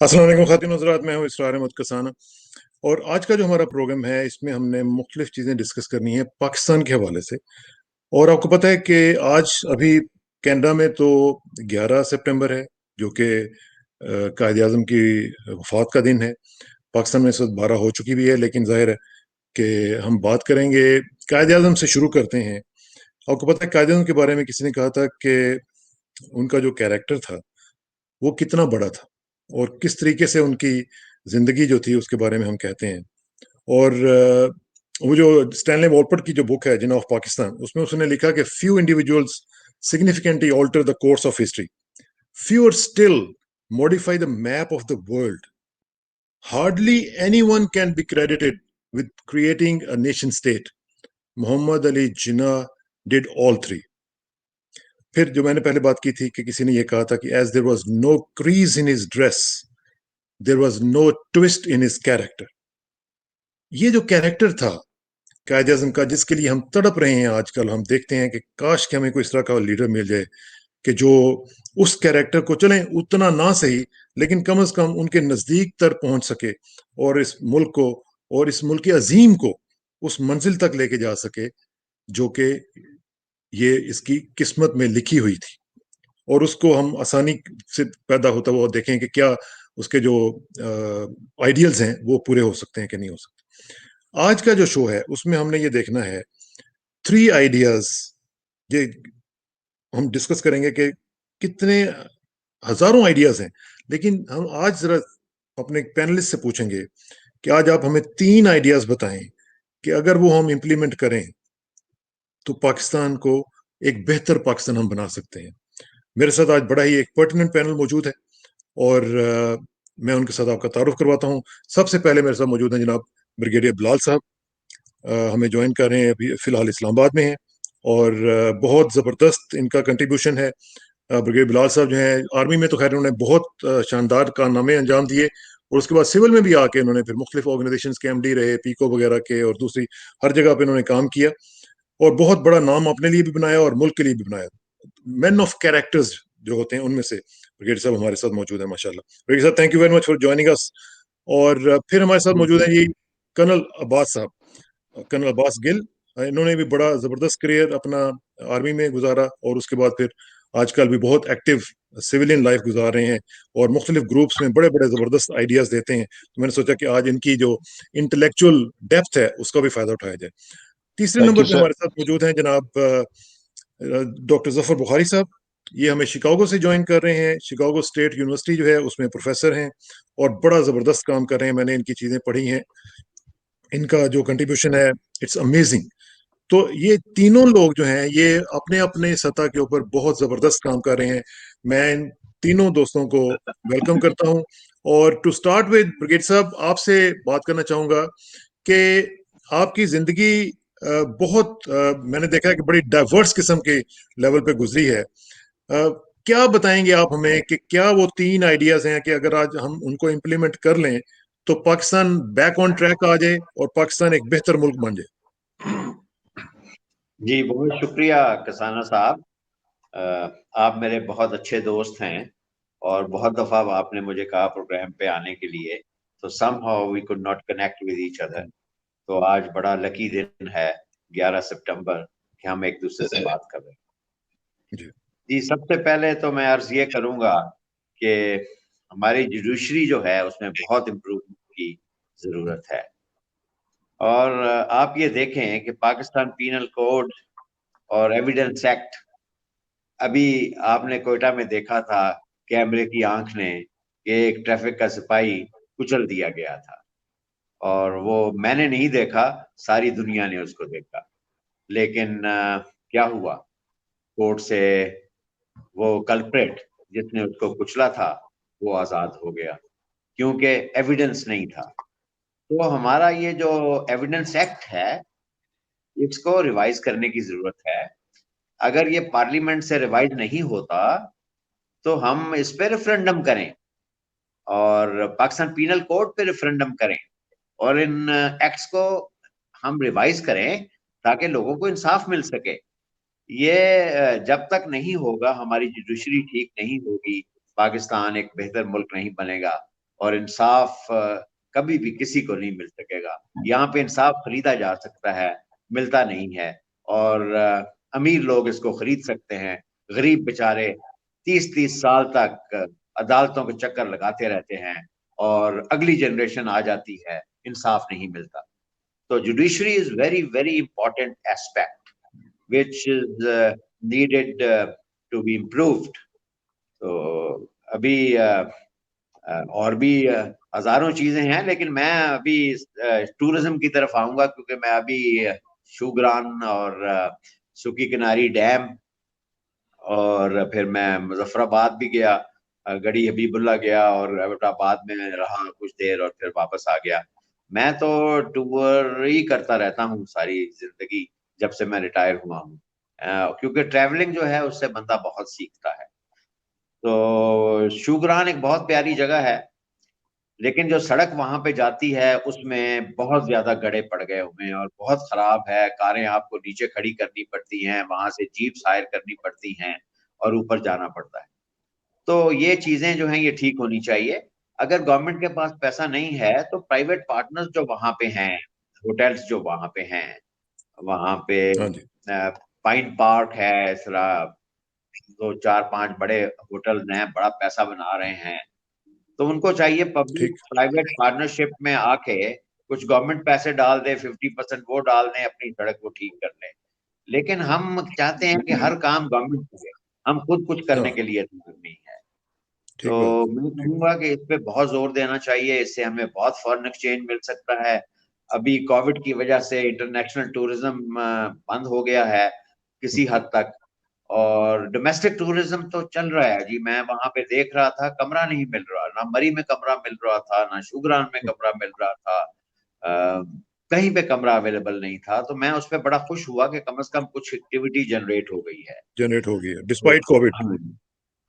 अस्सलाम वालेकुम ख़ातिन हज़रात, मैं हूँ इसरार अहमद कसाना। और आज का जो हमारा प्रोग्राम है इसमें हमने मुख्तलिफ चीज़ें डिस्कस करनी है पाकिस्तान के हवाले से। और आपको पता है कि आज अभी कनाडा में तो 11 सितंबर है, जो कि कायद आज़म की वफ़ात का दिन है। पाकिस्तान में इस वक्त 12 हो चुकी भी है, लेकिन जाहिर है कि हम बात करेंगे। कायद आज़म से शुरू करते हैं। आपको पता है कायद आज़म के बारे में किसी ने कहा था कि उनका जो कैरेक्टर था वो कितना बड़ा था और किस तरीके से उनकी जिंदगी जो थी उसके बारे में हम कहते हैं। और वो जो स्टैनली वॉलपर्ट की जो बुक है जिन ऑफ पाकिस्तान, उसमें उसने लिखा कि few individuals significantly alter the course of history, fewer still modify the map of the world, hardly anyone can be credited with creating a nation state. Mohammad Ali Jinnah did all three. फिर जो मैंने पहले बात की थी कि किसी ने यह कहा था कि as there was no crease in his dress, there was no twist in his character. ये जो कैरेक्टर था कायद आज़म का, जिसके लिए हम तड़प रहे हैं आजकल, हम देखते हैं कि काश कि हमें कोई इस तरह का लीडर मिल जाए कि जो उस कैरेक्टर को, चलें उतना ना सही लेकिन कम से कम उनके नजदीक तर पहुंच सके और इस मुल्क को और इस मुल्क के अजीम को उस मंजिल तक लेके जा सके जो कि ये इसकी किस्मत में लिखी हुई थी। और उसको हम आसानी से पैदा होता हुआ देखें कि क्या उसके जो आइडियल्स हैं वो पूरे हो सकते हैं कि नहीं हो सकते। आज का जो शो है उसमें हमने ये देखना है थ्री आइडियाज। ये हम डिस्कस करेंगे कि कितने हजारों आइडियाज हैं, लेकिन हम आज जरा अपने पैनलिस्ट से पूछेंगे कि आज आप हमें तीन आइडियाज बताएं कि अगर वो हम इंप्लीमेंट करें तो पाकिस्तान को एक बेहतर पाकिस्तान हम बना सकते हैं। मेरे साथ आज बड़ा ही एक पर्टिनेंट पैनल मौजूद है और मैं उनके साथ आपका तारुफ करवाता हूँ। सबसे पहले मेरे साथ मौजूद हैं जनाब ब्रिगेडियर बिलाल साहब। हमें ज्वाइन कर रहे हैं, अभी फिलहाल इस्लामाबाद में हैं और बहुत ज़बरदस्त इनका कंट्रीब्यूशन है। ब्रिगेडियर बिलाल साहब जो हैं आर्मी में तो खैर उन्होंने बहुत शानदार कारनामे अंजाम दिए और उसके बाद सिविल में भी आके उन्होंने फिर मुख्तलिफ ऑर्गेनाइजेशन के एमडी रहे, पीको वगैरह के, और दूसरी हर जगह पे उन्होंने काम किया और बहुत बड़ा नाम अपने लिए भी बनाया और मुल्क के लिए भी बनाया। मैन ऑफ कैरेक्टर्स जो होते हैं उनमें से ब्रिगेडियर साहब हमारे साथ मौजूद है माशाल्लाह। ब्रिगेडियर साहब, thank you very much for joining us. और फिर हमारे साथ मौजूद हैं जी कर्नल अब्बास साहब, कर्नल अब्बास गिल। इन्होंने भी बड़ा जबरदस्त करियर अपना आर्मी में गुजारा और उसके बाद फिर आजकल भी बहुत एक्टिव सिविलियन लाइफ गुजार रहे हैं और मुख्तलिफ ग्रुप्स में बड़े बड़े जबरदस्त आइडियाज देते हैं। तो मैंने सोचा कि आज इनकी जो इंटेलेक्चुअल डेप्थ है उसका भी फायदा उठाया जाए। तीसरे थैंक नंबर यू पे सर। हमारे साथ मौजूद हैं जनाब डॉक्टर जफर बुखारी साहब। ये हमें शिकागो से ज्वाइन कर रहे हैं। शिकागो स्टेट यूनिवर्सिटी जो है उसमें प्रोफेसर हैं और बड़ा जबरदस्त काम कर रहे हैं। मैंने इनकी चीजें पढ़ी हैं, इनका जो कंट्रीब्यूशन है इट्स अमेजिंग। तो ये तीनों लोग जो हैं ये अपने अपने सतह के ऊपर बहुत जबरदस्त काम कर रहे हैं। मैं इन तीनों दोस्तों को वेलकम करता हूं। और टू स्टार्ट विद ब्रिगेड साहब, आपसे बात करना चाहूंगा कि आपकी जिंदगी बहुत मैंने देखा है कि बड़ी डाइवर्स किस्म के लेवल पे गुजरी है। क्या बताएंगे आप हमें कि क्या वो तीन आइडियाज हैं कि अगर आज हम उनको इम्प्लीमेंट कर लें तो पाकिस्तान बैक ऑन ट्रैक आ जाए और पाकिस्तान एक बेहतर मुल्क बन जाए। जी, बहुत शुक्रिया कसाना साहब। आप मेरे बहुत अच्छे दोस्त हैं और बहुत दफ़ा आपने मुझे कहा प्रोग्राम पे आने के लिए, तो somehow we could not connect with each other. तो आज बड़ा लकी दिन है 11 सितंबर कि हम एक दूसरे से बात कर रहे हैं। जी। जी, सबसे पहले तो मैं अर्ज ये करूंगा कि हमारी जुडिशरी जो है उसमें बहुत इम्प्रूवमेंट की ज़रूरत है। और आप ये देखें कि पाकिस्तान पीनल कोड और एविडेंस एक्ट, अभी आपने कोयटा में देखा था कैमरे की आंख ने कि एक ट्रैफिक का सिपाही कुचल दिया गया था और वो मैंने नहीं देखा, सारी दुनिया ने उसको देखा। लेकिन क्या हुआ, कोर्ट से वो कल्प्रेट जिसने उसको कुचला था वो आजाद हो गया क्योंकि एविडेंस नहीं था। तो हमारा ये जो एविडेंस एक्ट है इसको रिवाइज करने की जरूरत है। अगर ये पार्लियामेंट से रिवाइज नहीं होता तो हम इस पे रेफरेंडम करें और पाकिस्तान पीनल कोड पे रेफरेंडम करें और इन एक्ट्स को हम रिवाइज करें ताकि लोगों को इंसाफ मिल सके। ये जब तक नहीं होगा, हमारी जुडिशरी ठीक नहीं होगी, पाकिस्तान एक बेहतर मुल्क नहीं बनेगा और इंसाफ कभी भी किसी को नहीं मिल सकेगा। यहाँ पे इंसाफ खरीदा जा सकता है, मिलता नहीं है। और अमीर लोग इसको खरीद सकते हैं, गरीब बेचारे 30-30 साल तक अदालतों के चक्कर लगाते रहते हैं और अगली जनरेशन आ जाती है, इंसाफ नहीं मिलता। तो judiciary is very very important aspect which is needed to be improved. तो अभी और भी हजारों चीजें हैं, लेकिन मैं अभी टूरिज्म की तरफ आऊंगा, क्योंकि मैं अभी शुगरान और सुकी किनारी डैम, और फिर मैं मुजफ्फराबाद भी गया, गढ़ी हबीबुल्ला गया और एबटाबाद में रहा कुछ देर और फिर वापस आ गया। मैं तो टूर ही करता रहता हूँ सारी जिंदगी, जब से मैं रिटायर हुआ हूँ, क्योंकि ट्रैवलिंग जो है उससे बंदा बहुत सीखता है। तो शुगरान एक बहुत प्यारी जगह है, लेकिन जो सड़क वहां पे जाती है उसमें बहुत ज्यादा गड्ढे पड़ गए हुए हैं और बहुत खराब है। कारें आपको नीचे खड़ी करनी पड़ती हैं, वहां से जीप्स हायर करनी पड़ती हैं और ऊपर जाना पड़ता है। तो ये चीजें जो हैं ये ठीक होनी चाहिए। अगर गवर्नमेंट के पास पैसा नहीं है तो प्राइवेट पार्टनर्स जो वहां पे हैं, होटल्स जो वहां पे हैं, वहां पे हाँ जी। पाइन पार्क है, इस तरह 2-4-5 बड़े होटल हैं, बड़ा पैसा बना रहे हैं। तो उनको चाहिए पब्लिक ठीक। प्राइवेट पार्टनरशिप में आके कुछ गवर्नमेंट पैसे डाल दे, 50% वो डाल दें, अपनी सड़क को ठीक कर लें। लेकिन हम चाहते हैं कि हर काम गवर्नमेंट करे, हम खुद कुछ करने हाँ, के लिए तैयार नहीं है। ठीक बात। तो मैं कहूंगा कि इस पे बहुत जोर देना चाहिए, इससे हमें बहुत फॉरेन एक्सचेंज मिल सकता है। अभी कोविड की वजह से इंटरनेशनल टूरिज्म बंद हो गया है किसी हद तक, और डोमेस्टिक टूरिज्म तो चल रहा है जी। मैं वहां पे देख रहा था, कमरा नहीं मिल रहा, ना मरी में कमरा मिल रहा था, ना शुगरान में कमरा मिल रहा था, अ, कहीं पे कमरा अवेलेबल नहीं था। तो मैं उस पर बड़ा खुश हुआ कि कम से कम कुछ एक्टिविटी जनरेट हो गई है। जनरेट हो गई है तो डिस्पाइट कोविड। हाँ,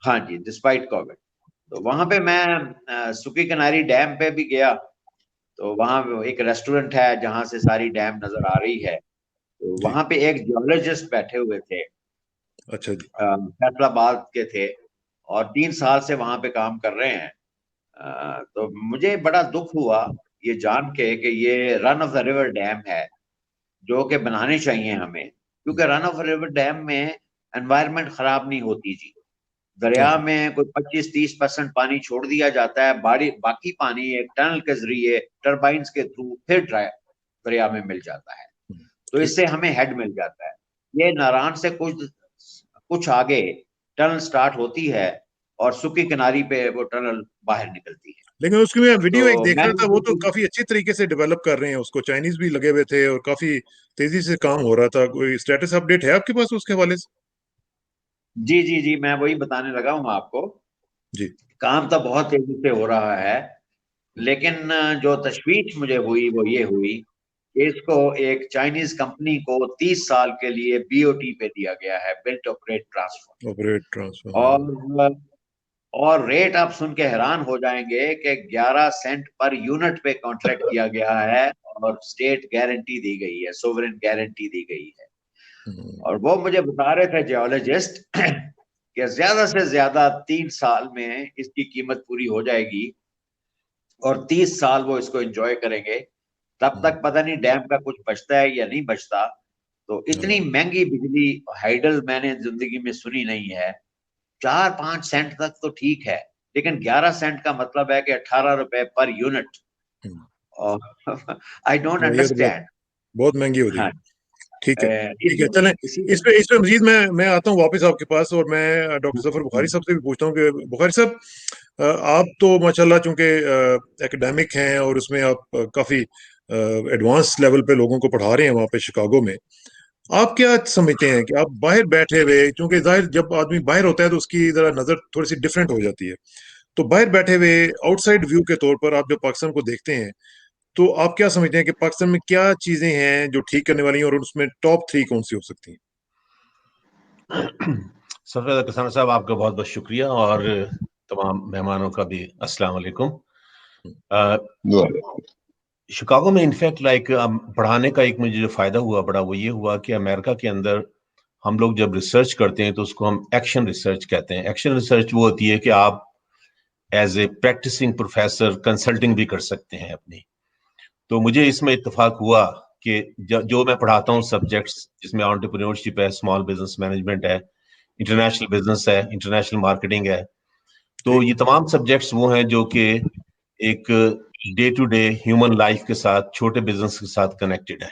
हाँ जी, डिस्पाइट कोविड। तो वहां पे मैं सुकी किनारी डैम पे भी गया। तो वहां एक रेस्टोरेंट है जहां से सारी डैम नजर आ रही है। तो जी। वहां पे एक जियोलॉजिस्ट बैठे हुए थे, अच्छा जी। फैसलाबाद के थे, और 3 साल से वहां पे काम कर रहे हैं। तो मुझे बड़ा दुख हुआ ये जान के कि ये run of the river dam है, जो कि बनाने चाहिए हमें, क्योंकि run of the river dam में एनवायरनमेंट खराब नहीं होती जी। हाँ दरिया जी। में कोई 25-30% पानी छोड़ दिया जाता है, बाकी पानी एक टनल के जरिए टरबाइंस के थ्रू फिर दरिया में मिल जाता है। तो ठीक। इससे हमें हेड मिल जाता है। ये नारायण से कुछ कुछ आगे टनल स्टार्ट होती है और सुकी किनारी पे वो टनल बाहर निकलती है। लेकिन उसकी मैं वीडियो एक तो देख मैं रहा था, वो तो काफी अच्छी तरीके से डेवलप कर रहे हैं उसको, चाइनीज भी लगे हुए थे और काफी तेजी से काम हो रहा था। कोई स्टेटस अपडेट है आपके पास उसके हवाले से? जी जी जी, मैं वही बताने लगा हूँ आपको। जी। काम तो बहुत तेजी से हो रहा है, लेकिन जो तशवीश मुझे हुई वो ये हुई कि इसको एक चाइनीज कंपनी को 30 साल के लिए बीओटी पे दिया गया है, built operate transfer. Operate transfer, हाँ। और और रेट आप सुन के हैरान हो जाएंगे कि 11 सेंट पर यूनिट पे कॉन्ट्रैक्ट किया गया है, और स्टेट गारंटी दी गई है, सोवरेन गारंटी दी गई है। हम्म। और वो मुझे बता रहे थे जियोलॉजिस्ट कि ज्यादा से ज्यादा 3 साल में इसकी कीमत पूरी हो जाएगी और 30 साल वो इसको एंजॉय करेंगे। तब हम्म। तक पता नहीं डैम का कुछ बचता है या नहीं बचता। तो इतनी हाँ। महंगी बिजली हाइडल मैंने जिंदगी में सुनी नहीं है। 4-5 सेंट तक तो ठीक है, लेकिन 11 सेंट का मतलब है कि 18 रुपए पर यूनिट। हम्म। और आई डोंट हाँ, ये तो बहुत अंडरस्टैंड। बहुत महंगी हो हाँ, जाएगी। ठीक है, ठीक है, इसी चलें। इसी इस पे मजीद मैं आता हूँ वापस आपके पास, और मैं डॉक्टर जफर बुखारी साहब से भी पूछता हूँ कि बुखारी साहब, आप तो माशाल्लाह चूंकि एकेडमिक हैं और उसमें आप काफी एडवांस लेवल पे लोगों को पढ़ा रहे हैं वहाँ पे शिकागो में। आप क्या समझते हैं कि आप बाहर बैठे हुए, क्योंकि जाहिर जब आदमी बाहर होता है तो उसकी जरा नजर थोड़ी सी डिफरेंट हो जाती है, तो बाहर बैठे हुए आउटसाइड व्यू के तौर पर आप जब पाकिस्तान को देखते हैं, तो आप क्या समझते हैं कि पाकिस्तान में क्या चीजें हैं जो ठीक करने वाली हैं, और उसमें टॉप 3 कौन सी हो सकती हैं? सबसे किसान साहब, आपका बहुत बहुत शुक्रिया, और तमाम मेहमानों का भी अस्सलाम वालेकुम। शिकागो में इनफैक्ट पढ़ाने का एक मुझे जो फायदा हुआ बड़ा, वो ये हुआ कि अमेरिका के अंदर हम लोग जब रिसर्च करते हैं तो उसको हम एक्शन रिसर्च कहते हैं। एक्शन रिसर्च वो होती है कि आप as a practicing professor consulting भी कर सकते हैं अपनी। तो मुझे इसमें इत्तेफाक हुआ कि जो मैं पढ़ाता हूँ सब्जेक्ट्स, जिसमें एंटरप्रेन्योरशिप है, स्मॉल बिजनेस मैनेजमेंट है, इंटरनेशनल बिजनेस है, इंटरनेशनल मार्केटिंग है, तो ये तमाम सब्जेक्ट्स वो हैं जो कि एक day to day human life के साथ, छोटे बिजनेस के साथ कनेक्टेड है।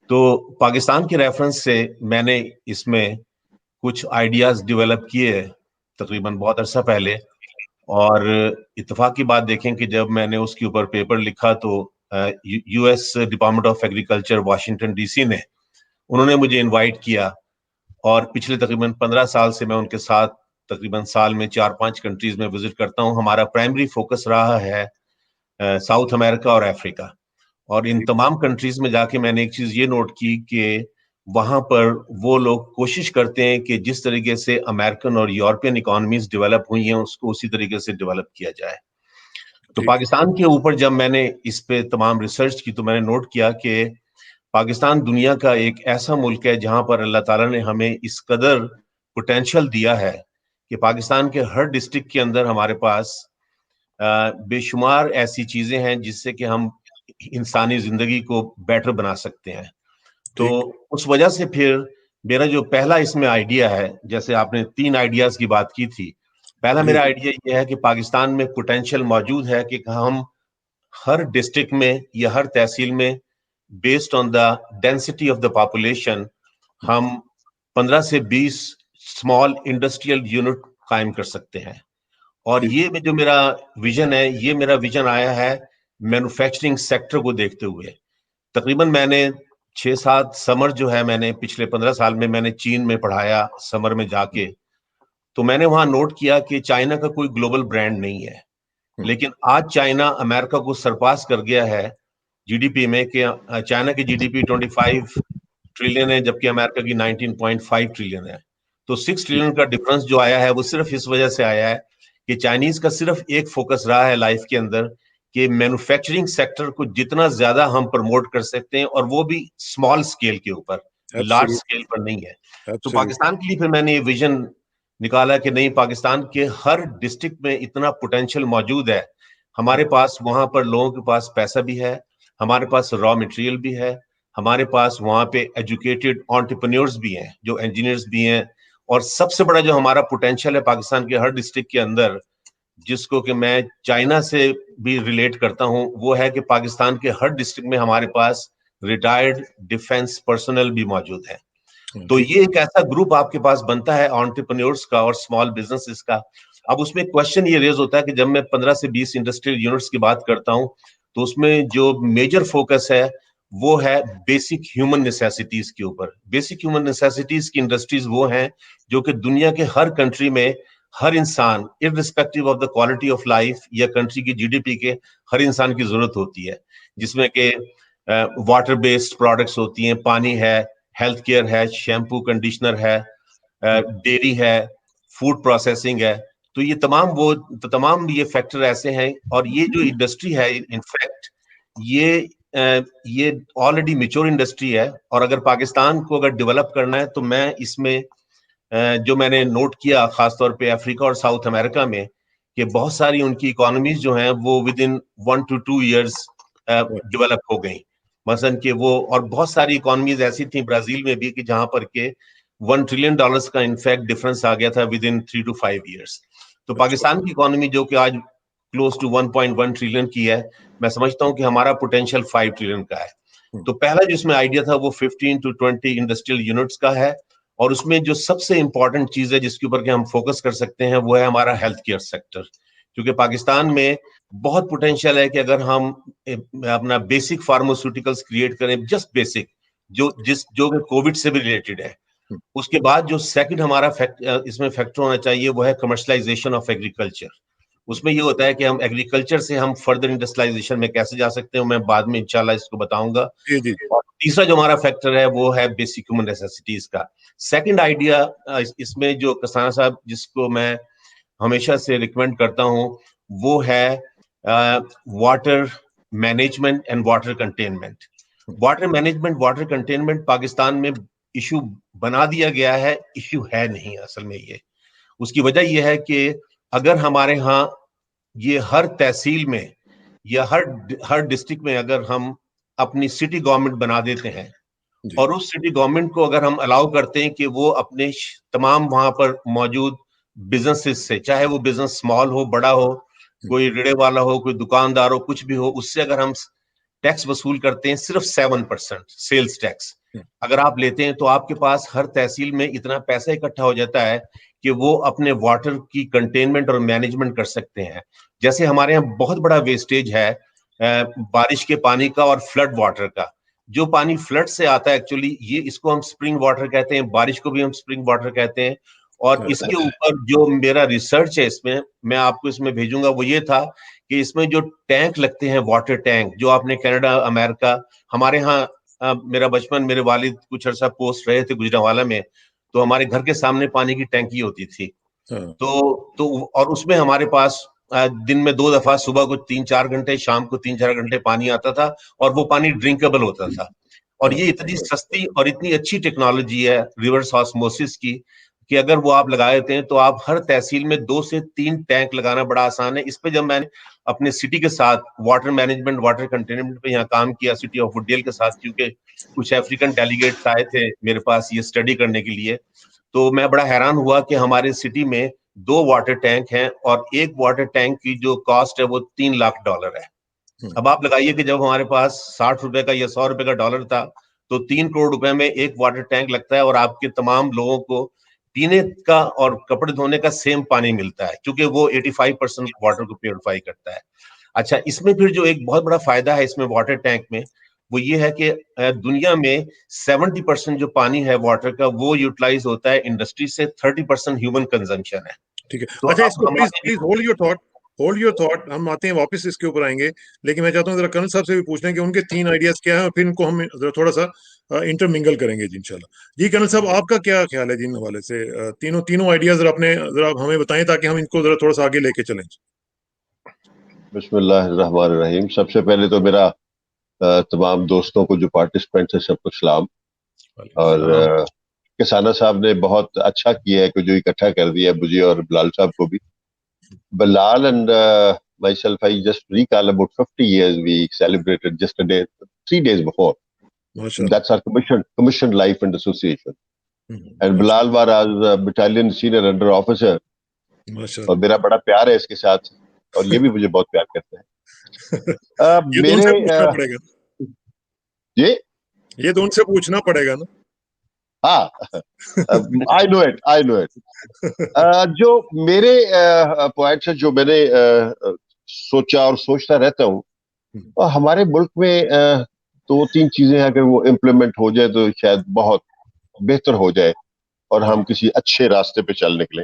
तो पाकिस्तान के रेफरेंस से मैंने इसमें कुछ आइडियाज डेवलप किए तकरीबन बहुत अरसा पहले, और इत्तेफाक की बात देखें कि जब मैंने उसके ऊपर पेपर लिखा तो US department of agriculture Washington DC ने, उन्होंने मुझे इनवाइट किया, और पिछले तकरीबन 15 साल से मैं उनके साथ तकरीबन साल में 4-5 कंट्रीज में विजिट करता हूं। हमारा प्राइमरी फोकस रहा है साउथ अमेरिका और अफ्रीका, और इन तमाम कंट्रीज में जाके मैंने एक चीज ये नोट की कि वहां पर वो लोग कोशिश करते हैं कि जिस तरीके से अमेरिकन और यूरोपियन इकोनॉमीज डेवलप हुई हैं उसको उसी तरीके से डेवलप किया जाए। तो पाकिस्तान के ऊपर जब मैंने इस पे तमाम रिसर्च की तो मैंने नोट किया कि पाकिस्तान दुनिया का एक ऐसा मुल्क है जहां पर अल्लाह ताला ने हमें इस कदर पोटेंशियल दिया है कि पाकिस्तान के हर डिस्ट्रिक्ट के अंदर हमारे पास बेशुमार ऐसी चीजें हैं जिससे कि हम इंसानी जिंदगी को बेटर बना सकते हैं। तो उस वजह से फिर मेरा जो पहला इसमें आइडिया है, जैसे आपने 3 आइडियाज की बात की थी, पहला मेरा आइडिया यह है कि पाकिस्तान में पोटेंशियल मौजूद है कि हम हर डिस्ट्रिक्ट में या हर तहसील में based on the density of the population हम 15 से 20 स्मॉल इंडस्ट्रियल यूनिट कायम कर सकते हैं। और ये जो मेरा विजन है, ये मेरा विजन आया है मैन्युफैक्चरिंग सेक्टर को देखते हुए। तकरीबन मैंने 6-7 समर जो है, मैंने पिछले 15 साल में मैंने चीन में पढ़ाया समर में जाके, तो मैंने वहां नोट किया कि चाइना का कोई ग्लोबल ब्रांड नहीं है, लेकिन आज चाइना अमेरिका को सरपास कर गया है जीडीपी में, कि चाइना की जीडीपी 25 ट्रिलियन है जबकि अमेरिका की 19.5 ट्रिलियन है। तो 6 ट्रिलियन का डिफरेंस जो आया है वो सिर्फ इस वजह से आया है कि चाइनीज का सिर्फ एक फोकस रहा है लाइफ के अंदर कि मैन्युफैक्चरिंग सेक्टर को जितना ज्यादा हम प्रमोट कर सकते हैं, और वो भी स्मॉल स्केल के ऊपर, लार्ज स्केल पर नहीं है। तो पाकिस्तान के लिए फिर मैंने ये विजन निकाला कि नहीं, पाकिस्तान के हर डिस्ट्रिक्ट में इतना पोटेंशियल मौजूद है, हमारे पास वहां पर लोगों के पास पैसा भी है, हमारे पास रॉ मटेरियल भी है, हमारे पास वहां पे एजुकेटेड एंटरप्रेन्योर्स भी हैं जो इंजीनियर्स भी हैं, और सबसे बड़ा जो हमारा पोटेंशियल है पाकिस्तान के हर डिस्ट्रिक्ट के अंदर, जिसको कि मैं चाइना से भी रिलेट करता हूं, वो है कि पाकिस्तान के हर डिस्ट्रिक्ट में हमारे पास रिटायर्ड डिफेंस पर्सनल भी मौजूद है। तो ये एक ऐसा ग्रुप आपके पास बनता है एंटरप्रेन्योर्स का और स्मॉल बिजनेसेस का। अब उसमें क्वेश्चन ये रेज होता है कि जब मैं 15 से 20 इंडस्ट्रियल यूनिट्स की बात करता हूं तो उसमें जो मेजर फोकस है वो है बेसिक ह्यूमन नेसेसिटीज के ऊपर। बेसिक ह्यूमन नेसेसिटीज की इंडस्ट्रीज वो हैं जो कि दुनिया के हर कंट्री में हर इंसान, irrespective of the quality of life या कंट्री की जीडीपी के, हर इंसान की जरूरत होती है, जिसमें कि वाटर बेस्ड प्रोडक्ट्स होती हैं, पानी है, हेल्थ केयर है, शैम्पू कंडीशनर है, डेयरी है, फूड प्रोसेसिंग है। तो ये तमाम ये फैक्टर ऐसे हैं, और ये जो इंडस्ट्री है इनफैक्ट ये ऑलरेडी मेच्योर इंडस्ट्री है, और अगर पाकिस्तान को अगर डेवलप करना है तो मैं इसमें जो मैंने नोट किया खासतौर पे अफ्रीका और साउथ अमेरिका में, कि बहुत सारी उनकी इकोनॉमीज जो हैं वो with in 1 to 2 years develop हो गई। मसलन कि वो, और बहुत सारी इकोनॉमीज ऐसी थी ब्राजील में भी कि जहां पर के $1 ट्रिलियन का इनफैक्ट डिफरेंस आ गया था विद इन 3 to 5 years। तो पाकिस्तान की इकोनॉमी जो कि आज क्लोज टू 1.1 ट्रिलियन की है, मैं समझता हूं कि हमारा पोटेंशियल 5 ट्रिलियन का है। तो पहला जिसमें आइडिया था वो 15 to 20 इंडस्ट्रियल यूनिट्स का है, और उसमें जो सबसे इंपॉर्टेंट चीज है जिसके ऊपर के हम फोकस कर सकते हैं वो है हमारा हेल्थ केयर सेक्टर। क्योंकि पाकिस्तान में बहुत पोटेंशियल है कि अगर हम अपना बेसिक फार्मास्यूटिकल्स क्रिएट करें, जस्ट बेसिक, जो कोविड से भी रिलेटेड है। उसके बाद जो सेकंड हमारा इसमें फैक्टर होना चाहिए वो है कमर्शलाइजेशन ऑफ एग्रीकल्चर। उसमें ये होता है कि हम एग्रीकल्चर से हम फर्दर इंडस्ट्रियलाइजेशन में कैसे जा सकते हैं, मैं बाद में इंशाल्लाह इसको बताऊंगा। और तीसरा जो हमारा फैक्टर है वो है बेसिक ह्यूमन नेसेसिटीज का। सेकंड आइडिया इसमें जो कसाना साहब जिसको मैं हमेशा से रिकमेंड करता हूं वो है water management and water containment. Water management, water containment Pakistan में इशू बना दिया गया है, इशू है नहीं असल में। ये उसकी वजह यह है कि अगर हमारे यहाँ ये हर तहसील में या हर डिस्ट्रिक्ट में अगर हम अपनी सिटी गवर्नमेंट बना देते हैं और उस सिटी गवर्नमेंट को अगर हम अलाउ करते हैं कि वो अपने तमाम वहां पर मौजूद बिजनेसेस से, चाहे वो बिजनेस स्मॉल हो बड़ा हो, कोई रेड़े वाला हो, कोई दुकानदार हो, कुछ भी हो, उससे अगर हम टैक्स वसूल करते हैं सिर्फ 7% सेल्स टैक्स अगर आप लेते हैं, तो आपके पास हर तहसील में इतना पैसा इकट्ठा हो जाता है कि वो अपने वाटर की कंटेनमेंट और मैनेजमेंट कर सकते हैं। जैसे हमारे यहाँ बहुत बड़ा वेस्टेज है बारिश के पानी का और फ्लड वाटर का। जो पानी फ्लड से आता है एक्चुअली ये इसको हम स्प्रिंग वाटर कहते हैं, बारिश को भी हम स्प्रिंग वाटर कहते हैं। और इसके ऊपर जो मेरा रिसर्च है इसमें मैं आपको इसमें भेजूंगा, वो ये था कि इसमें जो टैंक लगते हैं, वाटर टैंक, जो आपने कनाडा, अमेरिका, हमारे यहाँ मेरा बचपन, मेरे वालिद कुछ अर्सा पोस्ट रहे थे गुजरांवाला में, तो हमारे घर के सामने पानी की टैंकी होती थी। तो और उसमें हमारे पास दिन में 2 दफा, सुबह को 3-4 घंटे, शाम को 3-4 घंटे पानी आता था और वो पानी ड्रिंकेबल होता था। और ये इतनी सस्ती और इतनी अच्छी टेक्नोलॉजी है रिवर्स ऑस्मोसिस की कि अगर वो आप लगा देते हैं तो आप हर तहसील में 2 से 3 टैंक लगाना बड़ा आसान है। इस पे जब मैंने अपने सिटी के साथ वाटर मैनेजमेंट, वाटर कंटेनमेंट पे यहाँ काम किया सिटी ऑफ वुडडेल के साथ, क्योंकि कुछ अफ्रीकन डेलीगेट्स आए थे मेरे पास ये स्टडी करने के लिए, तो मैं बड़ा हैरान हुआ कि हमारे सिटी में 2 वाटर टैंक हैं और एक वाटर टैंक की जो कॉस्ट है वो $3 लाख है। अब आप लगाइए कि जब हमारे पास 60 रुपए का या 100 रुपए का डॉलर था, तो 3 करोड़ रुपए में एक वाटर टैंक लगता है और आपके तमाम लोगों को पीने का और कपड़े धोने का सेम पानी मिलता है, क्योंकि वो 85% वाटर को प्योरीफाई करता है। अच्छा, इसमें फिर जो एक बहुत बड़ा फायदा है इसमें वाटर टैंक में, वो ये है कि दुनिया में 70% जो पानी है वाटर का वो यूटिलाइज होता है इंडस्ट्री से, 30% ह्यूमन कंजम्पशन है। ठीक है। तो अच्छा, अब इसको प्लीज होल्ड योर थॉट, हम आते हैं वापस इसके ऊपर आएंगे, लेकिन मैं चाहता हूँ जरा कर्नल साहब से भी पूछना है कि उनके 3 आइडियाज क्या है और फिर इनको हम जरा थोड़ा सा इंटरमिंगल करेंगे जी इंशाल्लाह। जी कर्नल साहब, आपका क्या ख्याल है जी इन हवाले से? तीनों आइडियाज जरा हमें बताएं ताकि हम इनको जरा थोड़ा सा आगे लेके चलें। बिस्मिल्लाहिर्रहमानिर्रहीम। सबसे पहले तो मेरा तमाम दोस्तों को जो पार्टिसिपेंट्स हैं सबको सलाम। और किसाना साहब ने बहुत अच्छा किया है कि जो इकट्ठा कर दिया है, मुझे और बिलाल साहब को भी। Bilal and myself, I just recall about 50 years we celebrated just 3 days before. That's our commissioned life and association. And Bilal was a battalion senior under officer. और मेरा बड़ा प्यार है इसके साथ और ये भी मुझे बहुत प्यार करता है। ये तो उनसे पूछना पड़ेगा। ये तो उनसे पूछना पड़ेगा ना। हाँ, आई नो इट। जो मेरे पॉइंट्स है, जो मैंने सोचा और सोचता रहता हूँ, और हमारे मुल्क में 2-3 चीजें अगर वो इम्प्लीमेंट हो जाए तो शायद बहुत बेहतर हो जाए और हम किसी अच्छे रास्ते पे चल निकले।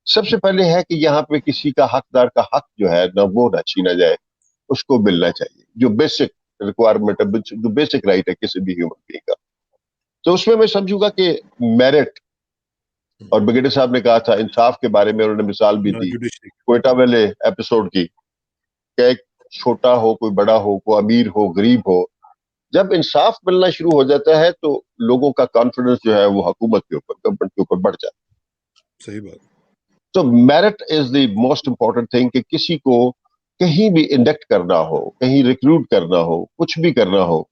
सबसे पहले है कि यहाँ पे किसी का हकदार का हक जो है ना वो ना छीना जाए, उसको मिलना चाहिए। जो बेसिक रिक्वायरमेंट है, जो बेसिक राइट है किसी भी ह्यूमन बीइंग का, तो उसमें मैं समझूंगा कि मेरिट, और ब्रिगेडियर साहब ने कहा था इंसाफ के बारे में, उन्होंने मिसाल भी दी क्वेटा वाले एपिसोड की, कि छोटा हो कोई बड़ा हो, कोई अमीर हो गरीब हो, जब इंसाफ मिलना शुरू हो जाता है तो लोगों का कॉन्फिडेंस जो है वो हुकूमत के ऊपर, गवर्नमेंट के ऊपर बढ़ जाता है। सही बात। तो merit is the most important thing, कि किसी को कहीं भी इंडक्ट करना हो, कहीं रिक्रूट करना हो, कुछ भी करना हो,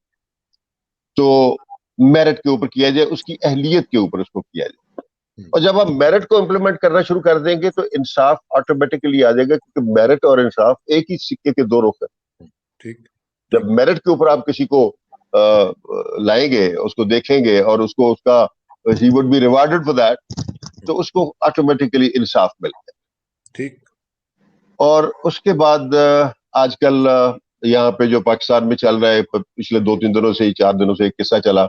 तो मेरिट के ऊपर किया जाए, उसकी अहलियत के ऊपर उसको किया जाए। और जब हम मेरिट को इंप्लीमेंट करना शुरू कर देंगे तो इंसाफ ऑटोमेटिकली आ जाएगा, क्योंकि मेरिट और इंसाफ एक ही सिक्के के 2 रुख है। ठीक। जब मेरिट के ऊपर आप किसी को लाएंगे, उसको देखेंगे और उसको उसका he would be rewarded for that, तो उसको ऑटोमेटिकली इंसाफ मिल गया। ठीक। और उसके बाद आजकल यहाँ पे जो पाकिस्तान में चल रहा है, पिछले 2-3 दिनों से, 4 दिनों से एक किस्सा चला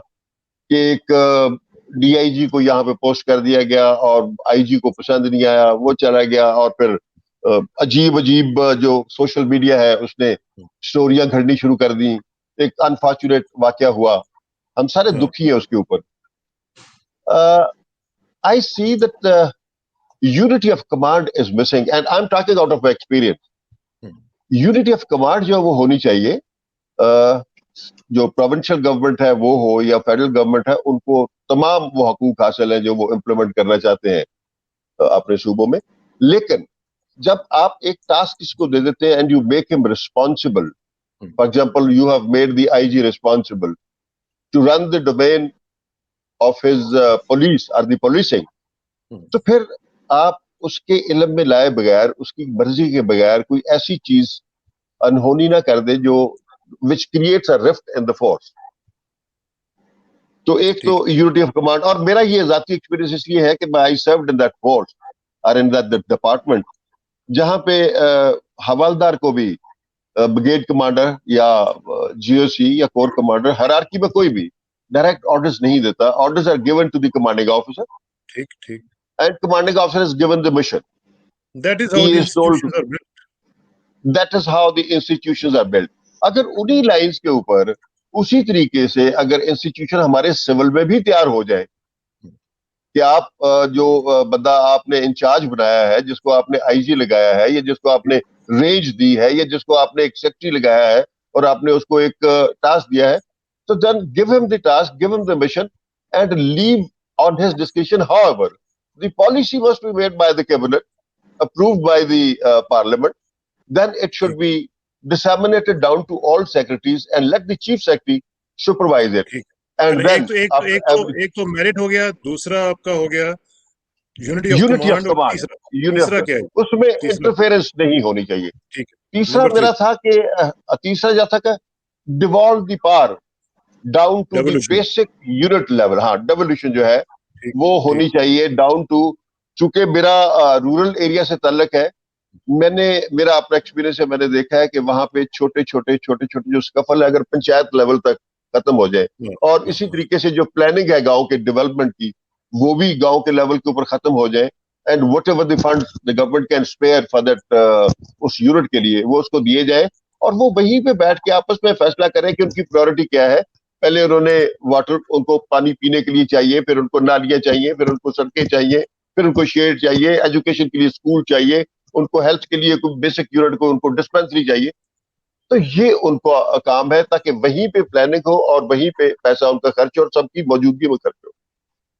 कि एक डीआईजी को यहाँ पे पोस्ट कर दिया गया और आईजी को पसंद नहीं आया, वो चला गया। और फिर अजीब जो सोशल मीडिया है उसने स्टोरियां घड़नी शुरू कर दी। एक अनफॉर्चुनेट वाकया हुआ, हम सारे दुखी हैं उसके ऊपर। I see that unity of command is missing, and I am talking out of experience. Unity of command जो वो होनी चाहिए। जो प्रोविंशियल गवर्नमेंट है वो हो या फेडरल गवर्नमेंट है, उनको तमाम वो हकूक हासिल है जो वो इम्प्लीमेंट करना चाहते हैं अपने सूबों में। लेकिन जब आप एक टास्क किसको दे देते हैं and you make him responsible, for example you have made the IG responsible to run the domain of his police और द पुलिसिंग, तो फिर आप उसके इल्म में लाए बगैर, उसकी मर्जी के बगैर कोई ऐसी चीज अनहोनी ना कर दे जो which creates a rift in the force. तो एक तो यूनिटी ऑफ कमांड, और मेरा ये जाती एक्सपीरियंस इसलिए है कि I served in that force और इन दैट डिपार्टमेंट, जहां पे हवलदार को भी ब्रिगेड कमांडर या जीओसी या कोर कमांडर हायरार्की में कोई भी डायरेक्ट ऑर्डर्स नहीं देता। Orders are given to the commanding officer, ठीक ठीक, and commanding officer is given the mission. That is how he the is told, institutions are built. That is how the institutions are built. अगर उन्हीं lines के ऊपर उसी तरीके से अगर इंस्टीट्यूशन हमारे सिविल में भी तैयार हो जाए कि आप जो बंदा आपने इंचार्ज बनाया है, जिसको आपने आईजी लगाया है, या जिसको आपने रेंज दी है, या जिसको आपने एक सेक्रेटरी लगाया है और आपने उसको एक टास्क दिया है, तो then give him the task, give him the mission and leave on his description. However the policy must be made by the cabinet, approved by the parliament, then it should be disseminated down to all secretaries and let the chief secretary supervise it. And then एक तो merit हो गया, दूसरा आपका हो गया unity of unity of command, और command, तीसरा क्या है? उसमें तीसरा इंटरफेरेंस नहीं होनी चाहिए। ठीक है, तीसरा नंबर मेरा 3 था कि तीसरा जो था कि devolve the power down to the devolution. Basic unit level. हाँ, डेवोल्यूशन जो है वो होनी चाहिए डाउन टू, चूंकि मेरा रूरल एरिया से ताल्लुक है, मेरा अपना एक्सपीरियंस है, मैंने देखा है कि वहां पे छोटे छोटे जो स्कफल है अगर पंचायत लेवल तक खत्म हो जाए, और इसी तरीके से जो प्लानिंग है गांव के डेवलपमेंट की, वो भी गांव के लेवल के ऊपर खत्म हो जाए, and whatever the fund the government can spare for that, उस यूनिट के लिए वो उसको दिए जाए, और वो वहीं पे बैठ के आपस में फैसला करें कि उनकी प्रायोरिटी क्या है। पहले उन्होंने वाटर, उनको पानी पीने के लिए चाहिए, फिर उनको नालियां चाहिए, फिर उनको सड़कें चाहिए, फिर उनको शेड चाहिए, एजुकेशन के लिए स्कूल चाहिए, उनको हेल्थ के लिए कोई बेसिक यूनिट को उनको डिस्पेंसरी चाहिए। तो ये उनको काम है ताकि वहीं पे प्लानिंग हो और वहीं पे पैसा उनका खर्च और सबकी मौजूदगी में खर्च हो।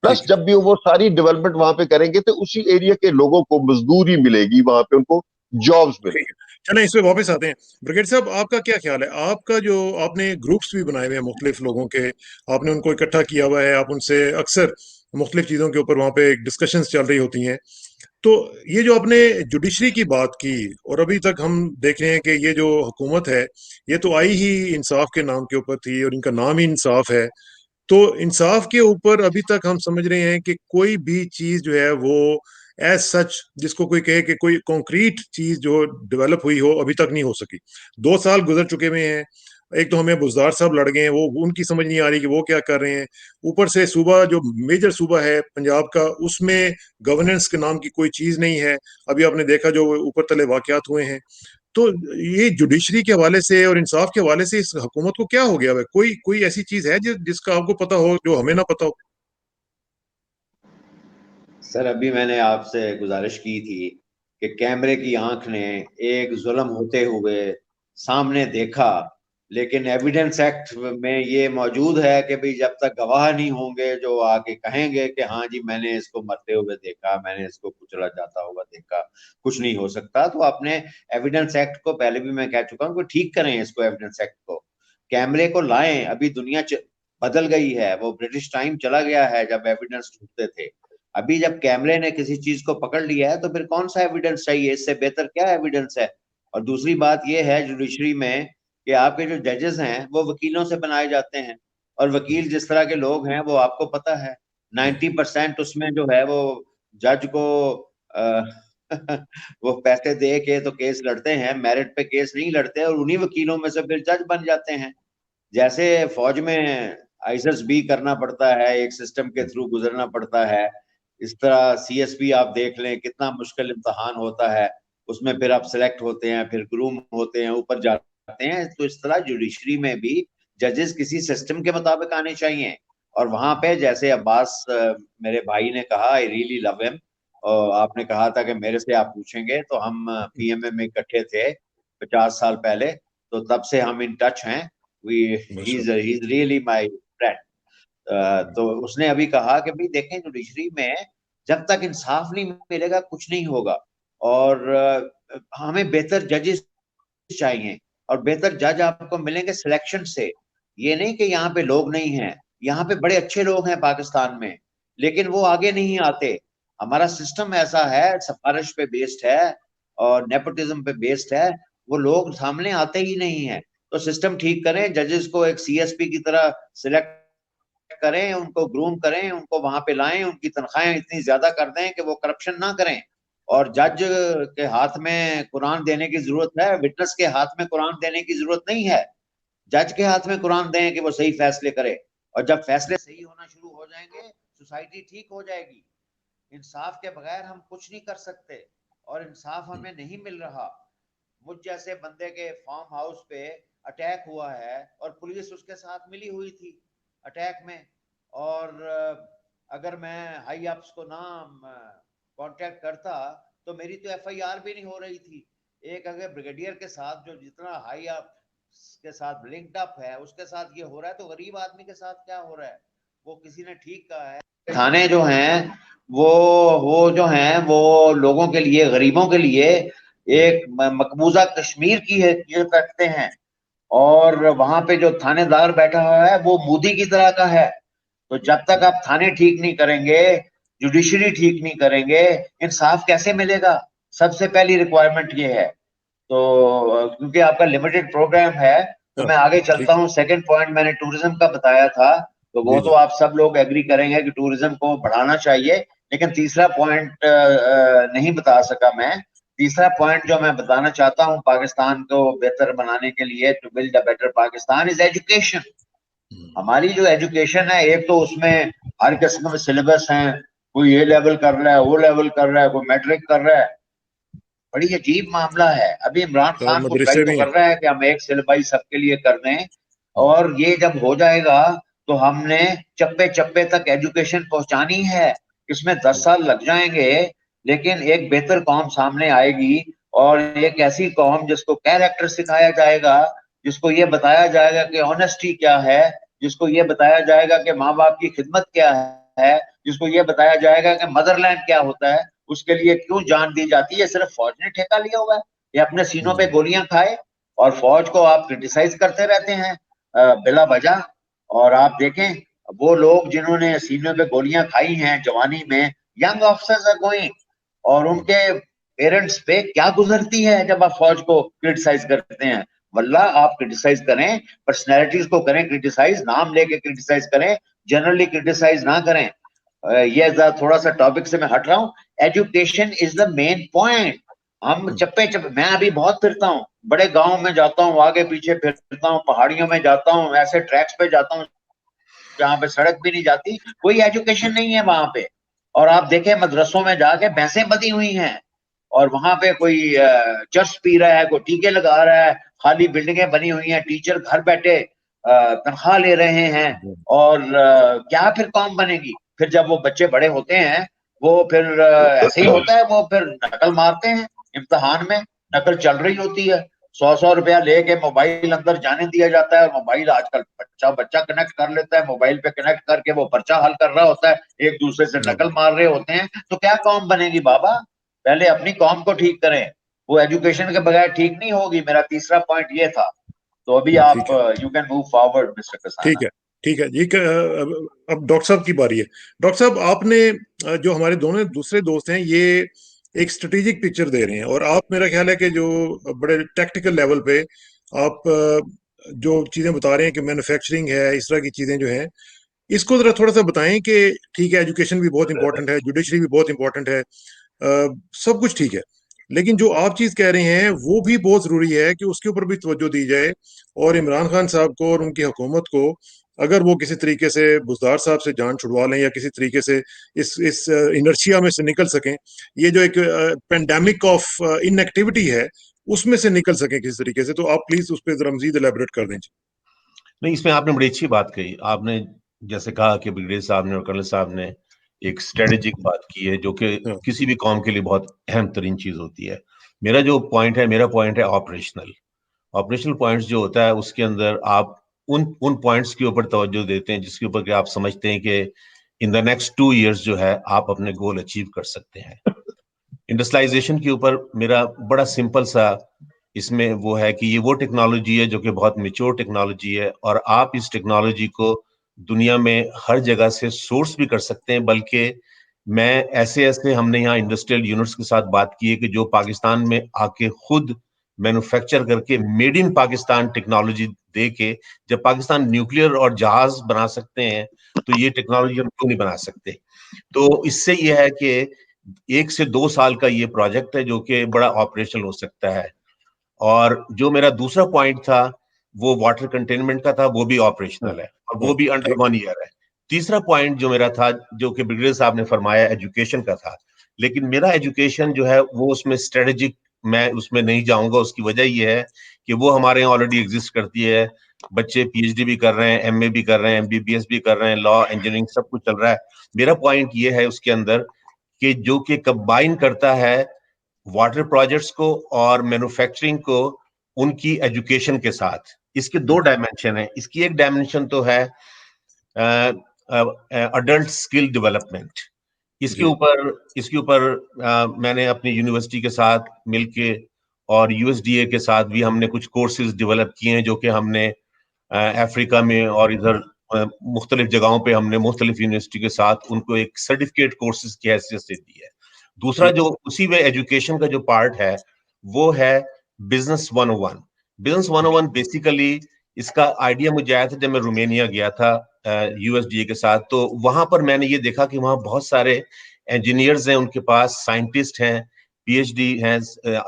प्लस जब भी वो सारी डेवलपमेंट वहां पे करेंगे तो उसी एरिया के लोगों को मजदूरी मिलेगी, वहां पे उनको जॉब्स मिलेगी। चलें, इस पे वापस आते हैं। ब्रिगेड साहब, आपका क्या ख्याल है? आपका जो आपने ग्रुप्स भी बनाए हुए हैं मुख्तलिफ लोगों के, आपने उनको इकट्ठा किया हुआ है, आप उनसे अक्सर मुख्तलिफ चीज़ों के ऊपर वहाँ पे डिस्कशंस चल रही होती हैं। तो ये जो आपने जुडिशरी की बात की, और अभी तक हम देख रहे हैं कि ये जो हुकूमत है, ये तो आई ही इंसाफ के नाम के ऊपर थी, और इनका नाम ही इंसाफ है। तो इंसाफ के ऊपर अभी तक हम समझ रहे हैं कि कोई भी चीज जो है वो एज सच, जिसको कोई कहे कि कोई कॉन्क्रीट चीज जो डेवलप हुई हो, अभी तक नहीं हो सकी। 2 साल गुजर चुके हुए हैं। एक तो हमें बुजदार साहब लड़ गए हैं, वो उनकी समझ नहीं आ रही कि वो क्या कर रहे हैं। ऊपर से सूबा, जो मेजर सूबा है पंजाब का, उसमें गवर्नेंस के नाम की कोई चीज नहीं है। अभी आपने देखा जो ऊपर तले वाकयात हुए हैं। तो ये जुडिशरी के हवाले से और इंसाफ के हवाले से इस हुकूमत को क्या हो गया है? कोई कोई ऐसी चीज है जिसका आपको पता हो, जो हमें ना पता हो? सर, अभी मैंने आपसे गुजारिश की थी कि कैमरे की आंख ने एक जुल्म होते हुए सामने देखा, लेकिन एविडेंस एक्ट में ये मौजूद है कि भाई जब तक गवाह नहीं होंगे जो आके कहेंगे कि हाँ जी मैंने इसको मरते हुए देखा, मैंने इसको कुचला जाता हुआ देखा, कुछ नहीं हो सकता। तो आपने एविडेंस एक्ट को, पहले भी मैं कह चुका हूँ कि ठीक करें इसको, एविडेंस एक्ट को, कैमरे को लाएं। अभी दुनिया बदल गई है, वो ब्रिटिश टाइम चला गया है जब एविडेंस ढूंढते थे। अभी जब कैमरे ने किसी चीज को पकड़ लिया है तो फिर कौन सा एविडेंस चाहिए? इससे बेहतर क्या एविडेंस है? और दूसरी बात यह है जुडिशरी में कि आपके जो जजेस हैं वो वकीलों से बनाए जाते हैं, और वकील जिस तरह के लोग हैं वो आपको पता है। 90% उसमें जो है वो जज को वो पैसे दे के तो केस लड़ते हैं, मेरिट पे केस नहीं लड़ते, और उन्हीं वकीलों में से फिर जज बन जाते हैं। जैसे फौज में आईएसएस भी करना पड़ता है, एक सिस्टम के थ्रू गुजरना पड़ता है, इस तरह सीएसपी आप देख लें, कितना मुश्किल इम्तहान होता है, उसमें फिर आप सिलेक्ट होते हैं, फिर ग्रूम होते हैं, ऊपर जाते हैं। तो इस तरह जुडिशरी में भी जजेस किसी सिस्टम के मुताबिक आने चाहिए। और वहां पे जैसे अब्बास मेरे भाई ने कहा, आई रियली लव हिम, और आपने कहा था कि मेरे से आप पूछेंगे, तो हम पीएमए में इकट्ठे थे 50 साल पहले, तो तब से हम इन टच हैं। he's really my friend। तो उसने अभी कहा कि भाई देखें, जुडिशरी में जब तक इंसाफ नहीं मिलेगा कुछ नहीं होगा। और हमें बेहतर जजेस चाहिए, और बेहतर जज आपको मिलेंगे सिलेक्शन से। ये नहीं कि यहाँ पे लोग नहीं हैं, यहाँ पे बड़े अच्छे लोग हैं पाकिस्तान में, लेकिन वो आगे नहीं आते। हमारा सिस्टम ऐसा है, सिफारिश पे बेस्ड है और नेपोटिज्म पे बेस्ड है, वो लोग सामने आते ही नहीं है। तो सिस्टम ठीक करें, जजेस को एक सीएसपी की तरह सिलेक्ट करें, उनको ग्रूम करें, उनको वहां पे लाएं, उनकी तनख्वाहें इतनी ज्यादा कर दें कि वो करप्शन ना करें। और जज के हाथ में कुरान देने की जरूरत है, विटनेस के हाथ में कुरान देने की जरूरत नहीं है। जज के हाथ में कुरान दें कि वो सही फैसले करे, और जब फैसले सही होना शुरू हो जाएंगे, सोसाइटी ठीक हो जाएगी। इंसाफ के बगैर हम कुछ नहीं कर सकते, और इंसाफ हमें नहीं मिल रहा। मुझ जैसे बंदे के फार्म हाउस पे अटैक हुआ है और पुलिस उसके साथ मिली हुई थी अटैक में, और अगर मैं हाई अप्स को ना कांटेक्ट करता तो मेरी तो एफआईआर भी नहीं हो रही थी। एक अगर ब्रिगेडियर के साथ जो जितना हाई अप के साथ लिंक्ड अप है, उसके साथ ये हो रहा है, तो गरीब आदमी के साथ क्या हो रहा है? वो किसी ने ठीक कहा है, थाने जो हैं वो जो हैं वो लोगों के लिए, गरीबों के लिए एक मकबूजा कश्मीर की हैसियत रखते हैं, और वहां पे जो थानेदार बैठा हुआ है वो मोदी की तरह का है। तो जब तक आप थाने ठीक नहीं करेंगे, जुडिशरी ठीक नहीं करेंगे, इंसाफ कैसे मिलेगा? सबसे पहली रिक्वायरमेंट ये है। तो क्योंकि आपका लिमिटेड प्रोग्राम है, तो हाँ, मैं आगे ठीक। चलता हूँ। सेकंड पॉइंट मैंने टूरिज्म का बताया था, तो वो जी तो जी। आप सब लोग एग्री करेंगे कि टूरिज्म को बढ़ाना चाहिए। लेकिन तीसरा पॉइंट नहीं बता सका मैं। तीसरा पॉइंट जो मैं बताना चाहता हूँ पाकिस्तान को बेहतर बनाने के लिए, to build a better Pakistan, is education. हमारी जो एजुकेशन है, एक तो उसमें हर किस्म के सिलेबस हैं, कोई ये लेवल कर रहा है, वो लेवल कर रहा है, कोई मैट्रिक कर रहा है। बड़ी अजीब मामला है। अभी इमरान खान को ट्राई मदरसे तो भी कर हैं। रहा है कि हम एक सिलेबस सबके लिए कर दें, और ये जब हो जाएगा तो हमने चप्पे चप्पे तक एजुकेशन पहुंचानी है। इसमें 10 साल लग जाएंगे, लेकिन एक बेहतर कौम सामने आएगी, और एक ऐसी कौम जिसको कैरेक्टर सिखाया जाएगा, जिसको ये बताया जाएगा कि ऑनेस्टी क्या है, जिसको ये बताया जाएगा कि माँ बाप की खिदमत क्या है, जिसको ये बताया जाएगा कि मदरलैंड क्या होता है, उसके लिए क्यों जान दी जाती है। सिर्फ फौज ने ठेका लिया हुआ है, ये अपने सीनों पे गोलियां खाए, और फौज को आप क्रिटिसाइज करते रहते हैं बिला वजह। और आप देखें, वो लोग जिन्होंने सीनों पे गोलियां खाई हैं जवानी में, यंग ऑफिसर्स आर गोइंग, और उनके पेरेंट्स पे क्या गुजरती है जब आप फौज को क्रिटिसाइज करते हैं। वल्ला आप क्रिटिसाइज करें, पर्सनैलिटीज को करें क्रिटिसाइज, नाम लेके क्रिटिसाइज करें, जनरली क्रिटिसाइज ना करें। ये थोड़ा सा टॉपिक से मैं हट रहा हूँ। Education is the main point. हम चप्पे चप्पे, मैं अभी बहुत फिरता हूँ, बड़े गांव में जाता हूँ, आगे पीछे फिरता हूँ, पहाड़ियों में जाता हूँ, ऐसे ट्रैक्स पे जाता हूँ जहाँ पे सड़क भी नहीं जाती, कोई एजुकेशन नहीं है वहां पे। और आप देखें मदरसों में जाके भैंसें बंधी हुई हैं, और वहां पे कोई चर्च पी रहा है, कोई टीके लगा रहा है, खाली बिल्डिंगें बनी हुई हैं, टीचर घर बैठे तनख्वाह ले रहे हैं। और क्या फिर कौम बनेगी? फिर जब वो बच्चे बड़े होते हैं, वो फिर ऐसे ही होता है, वो फिर नकल मारते हैं इम्तिहान में, नकल चल रही होती है। 100 रुपया लेके मोबाइल अंदर जाने दिया जाता है, मोबाइल आजकल बच्चा बच्चा कनेक्ट कर लेता है, मोबाइल पे कनेक्ट करके वो पर्चा हल कर रहा होता है, एक दूसरे से नकल मार रहे होते हैं। तो क्या कौम बनेगी बाबा? पहले अपनी कौम को ठीक करें, वो एजुकेशन के बगैर ठीक नहीं होगी। मेरा तीसरा पॉइंट ये था। तो अभी आप ठीक है। You can move forward mister ठीक कसाना। है। ठीक है जी। अब डॉक्टर साहब की बारी है। डॉक्टर साहब, आपने जो हमारे दोनों दूसरे दोस्त हैं, ये एक स्ट्रेटेजिक पिक्चर दे रहे हैं, और आप, मेरा ख्याल है कि जो बड़े टेक्निकल लेवल पे आप जो चीजें बता रहे हैं कि मैन्युफैक्चरिंग है, इस तरह की चीजें जो हैं, इसको जरा थोड़ा सा बताएं कि ठीक है, एजुकेशन भी बहुत इंपॉर्टेंट है, जुडिशरी भी बहुत इंपॉर्टेंट है, सब कुछ ठीक है, लेकिन जो आप चीज कह रहे हैं वो भी बहुत जरूरी है कि उसके ऊपर भी तवज्जो दी जाए। और इमरान खान साहब को और उनकी हुकूमत को, अगर वो किसी तरीके से बुज़दार साहब से जान छुड़वा लें, या किसी तरीके से इस इनर्शिया में से निकल सकें, ये जो एक पेंडेमिक ऑफ इनएक्टिविटी है, उसमें से निकल सकें किसी तरीके से, तो आप प्लीज उस पर जरा मजीद एलैबोरेट कर दें। नहीं, इसमें आपने बड़ी अच्छी बात कही। आपने जैसे कहा कि ब्रिगेडियर साहब ने और कर्नल साहब ने एक स्ट्रेटेजिक बात की है, जो कि हाँ, किसी भी कौम के लिए बहुत अहम तरीन चीज होती है। मेरा पॉइंट है ऑपरेशनल। ऑपरेशनल पॉइंट्स जो होता है, उसके अंदर आप उन पॉइंट्स के ऊपर तवज्जो देते हैं जिसके ऊपर कि आप समझते हैं कि इन द नेक्स्ट 2 years जो है आप अपने गोल अचीव कर सकते हैं। इंडस्ट्रियलाइजेशन के ऊपर मेरा बड़ा सिंपल सा इसमें वो है कि ये वो टेक्नोलॉजी है जो कि बहुत मैच्योर टेक्नोलॉजी है, और आप इस टेक्नोलॉजी को दुनिया में हर जगह से सोर्स भी कर सकते हैं। बल्कि मैं ऐसे ऐसे हमने यहाँ इंडस्ट्रियल यूनिट्स के साथ बात की है कि जो पाकिस्तान में आके खुद मैन्युफैक्चर करके मेड इन पाकिस्तान टेक्नोलॉजी दे के, जब पाकिस्तान न्यूक्लियर और जहाज बना सकते हैं तो ये टेक्नोलॉजी हम क्यों नहीं बना सकते। तो इससे ये है कि 1 से 2 साल का ये प्रोजेक्ट है जो कि बड़ा ऑपरेशनल हो सकता है। और जो मेरा दूसरा पॉइंट था वो वाटर कंटेनमेंट का था, वो भी ऑपरेशनल है और वो भी अंडर 1 ईयर है। तीसरा पॉइंट जो मेरा था, जो कि ब्रिगेडियर साहब ने फरमाया, एजुकेशन का था। लेकिन मेरा एजुकेशन जो है वो उसमें स्ट्रेटेजिक, मैं उसमें नहीं जाऊंगा। उसकी वजह ये है कि वो हमारे यहाँ ऑलरेडी एग्जिस्ट करती है। बच्चे पीएचडी भी कर रहे हैं, एमए भी कर रहे हैं, एमबीबीएस भी कर रहे हैं, लॉ इंजीनियरिंग सब कुछ चल रहा है। मेरा पॉइंट ये है उसके अंदर कि जो कि कंबाइन करता है वाटर प्रोजेक्ट्स को और मैन्युफैक्चरिंग को उनकी एजुकेशन के साथ। इसके 2 डायमेंशन है। इसकी एक डायमेंशन तो है अडल्ट स्किल डेवलपमेंट। इसके ऊपर मैंने अपनी यूनिवर्सिटी के साथ मिलके और यूएसडीए के साथ भी हमने कुछ कोर्सेज डेवलप किए हैं, जो कि हमने अफ्रीका में और इधर मुख्तलिफ जगहों पे हमने मुख्तलिफ यूनिवर्सिटी के साथ उनको एक सर्टिफिकेट कोर्सेज की हैसियत से दी है। दूसरा जो उसी में एजुकेशन का जो पार्ट है वो है बिजनेस 101। बिजनेस 101 बेसिकली इसका आइडिया मुझे आया था जब मैं रोमानिया गया था यूएसडीए के साथ। तो वहां पर मैंने ये देखा कि वहां बहुत सारे इंजीनियर्स हैं, उनके पास साइंटिस्ट हैं, पीएचडी हैं।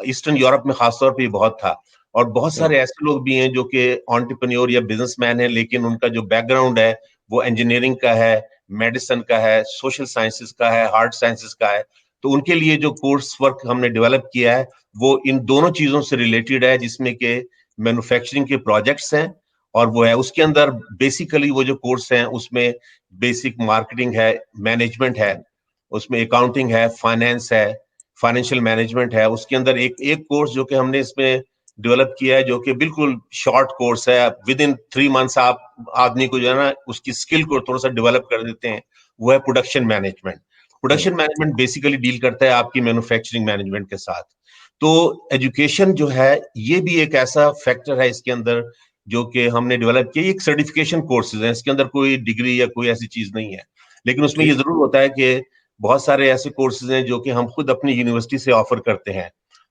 ईस्टर्न यूरोप में खासतौर पर बहुत था। और बहुत सारे ऐसे लोग भी हैं जो कि एंटरप्रेन्योर या बिजनेसमैन हैं, लेकिन उनका जो बैकग्राउंड है वो इंजीनियरिंग का है, मेडिसिन का है, सोशल साइंसेस का है, हार्ड साइंसेस का है। तो उनके लिए जो कोर्स वर्क हमने डेवलप किया है वो इन दोनों चीजों से रिलेटेड है, जिसमें कि मैन्युफैक्चरिंग के प्रोजेक्ट्स हैं और वो है उसके अंदर बेसिकली वो जो कोर्स हैं उसमें बेसिक मार्केटिंग है, मैनेजमेंट है, उसमें अकाउंटिंग है, फाइनेंस है, फाइनेंशियल मैनेजमेंट है। उसके अंदर एक एक कोर्स जो कि हमने इसमें डेवलप किया है, जो कि बिल्कुल शॉर्ट कोर्स है, विद इन 3 मंथ्स आप आदमी को जो है ना उसकी स्किल को थोड़ा सा डेवलप कर देते हैं। वो है production management. Production management basically deal करता है आपकी मैन्युफैक्चरिंग मैनेजमेंट के साथ। तो एजुकेशन जो है ये भी एक ऐसा फैक्टर है इसके अंदर जो कि हमने डेवलप किया। एक सर्टिफिकेशन कोर्सेज है, इसके अंदर कोई डिग्री या कोई ऐसी चीज नहीं है, लेकिन उसमें ये जरूर होता है कि बहुत सारे ऐसे कोर्सेज हैं जो कि हम खुद अपनी यूनिवर्सिटी से ऑफर करते हैं।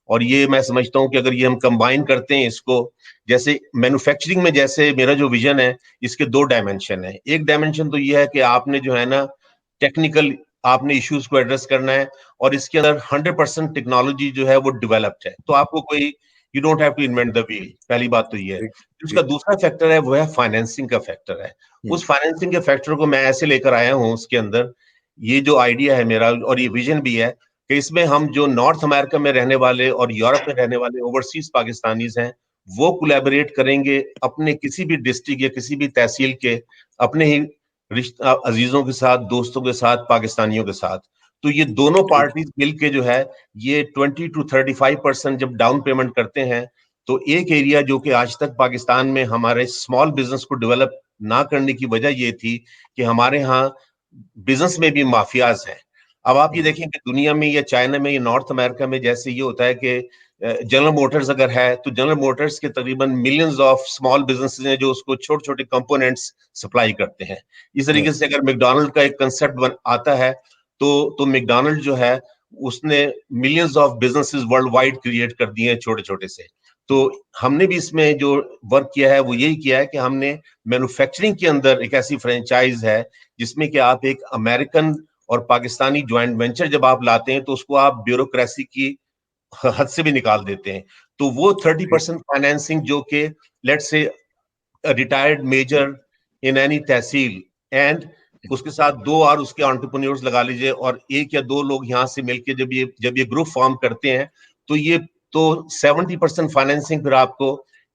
और ये मैं समझता हूं कि अगर ये हम कंबाइन करते हैं इसको, जैसे मैन्युफैक्चरिंग में, जैसे मेरा जो विजन है इसके 2 डायमेंशन है। एक डायमेंशन तो ये है कि आपने जो है ना टेक्निकल आपने इश्यूज को एड्रेस करना है, और इसके अंदर 100% टेक्नोलॉजी जो है वो डेवलप्ड है। तो आपको कोई, you don't have to invent the wheel. पहली बात तो ये है। उसका दूसरा फैक्टर है वो है फाइनेंसिंग का फैक्टर है। उस फाइनेंसिंग के फैक्टर को मैं ऐसे लेकर आया हूं उसके अंदर, ये जो आइडिया है मेरा और ये विजन भी है कि इसमें हम जो नॉर्थ अमेरिका में रहने वाले और यूरोप में रहने वाले ओवरसीज पाकिस्तानीज हैं वो कोलैबोरेट करेंगे अपने किसी भी डिस्ट्रिक्ट या किसी भी तहसील के अपने ही रिश्ता अजीजों के साथ, दोस्तों के साथ, पाकिस्तानियों के साथ। तो ये दोनों पार्टीज मिलके जो है ये 20 to 35% जब डाउन पेमेंट करते हैं, तो एक एरिया जो कि आज तक पाकिस्तान में हमारे स्मॉल बिजनेस को डेवलप ना करने की वजह ये थी कि हमारे यहाँ बिजनेस में भी माफियाज हैं। अब आप ये देखें कि दुनिया में या चाइना में या नॉर्थ अमेरिका में जैसे ये होता है कि जनरल मोटर्स अगर है तो जनरल मोटर्स के तकरीबन मिलियंस ऑफ स्मॉल बिजनेसेस हैं जो उसको छोटे छोटे कंपोनेंट्स सप्लाई करते हैं। इस तरीके से अगर मैकडॉनल्ड का एक कंसेप्ट आता है तो मैकडॉनल्ड जो है उसने millions of businesses world wide create कर दिए हैं छोटे छोटे से। तो हमने भी इसमें जो वर्क किया है वो यही किया है कि हमने मैन्युफैक्चरिंग के अंदर एक ऐसी फ्रेंचाइज है जिसमें कि आप एक अमेरिकन और पाकिस्तानी ज्वाइंट वेंचर जब आप लाते हैं तो उसको आप ब्यूरोक्रेसी की हद से भी निकाल देते हैं। तो वो 30% फाइनेंसिंग जो कि let's say retired major in any tehsil and उसके साथ 2 और उसके एंटरप्रेन्योर्स लगा लीजिए और 1 या 2 लोग यहाँ से मिलके जब ये ग्रुप फॉर्म करते हैं तो ये तो 70% फाइनेंसिंग फिर आपको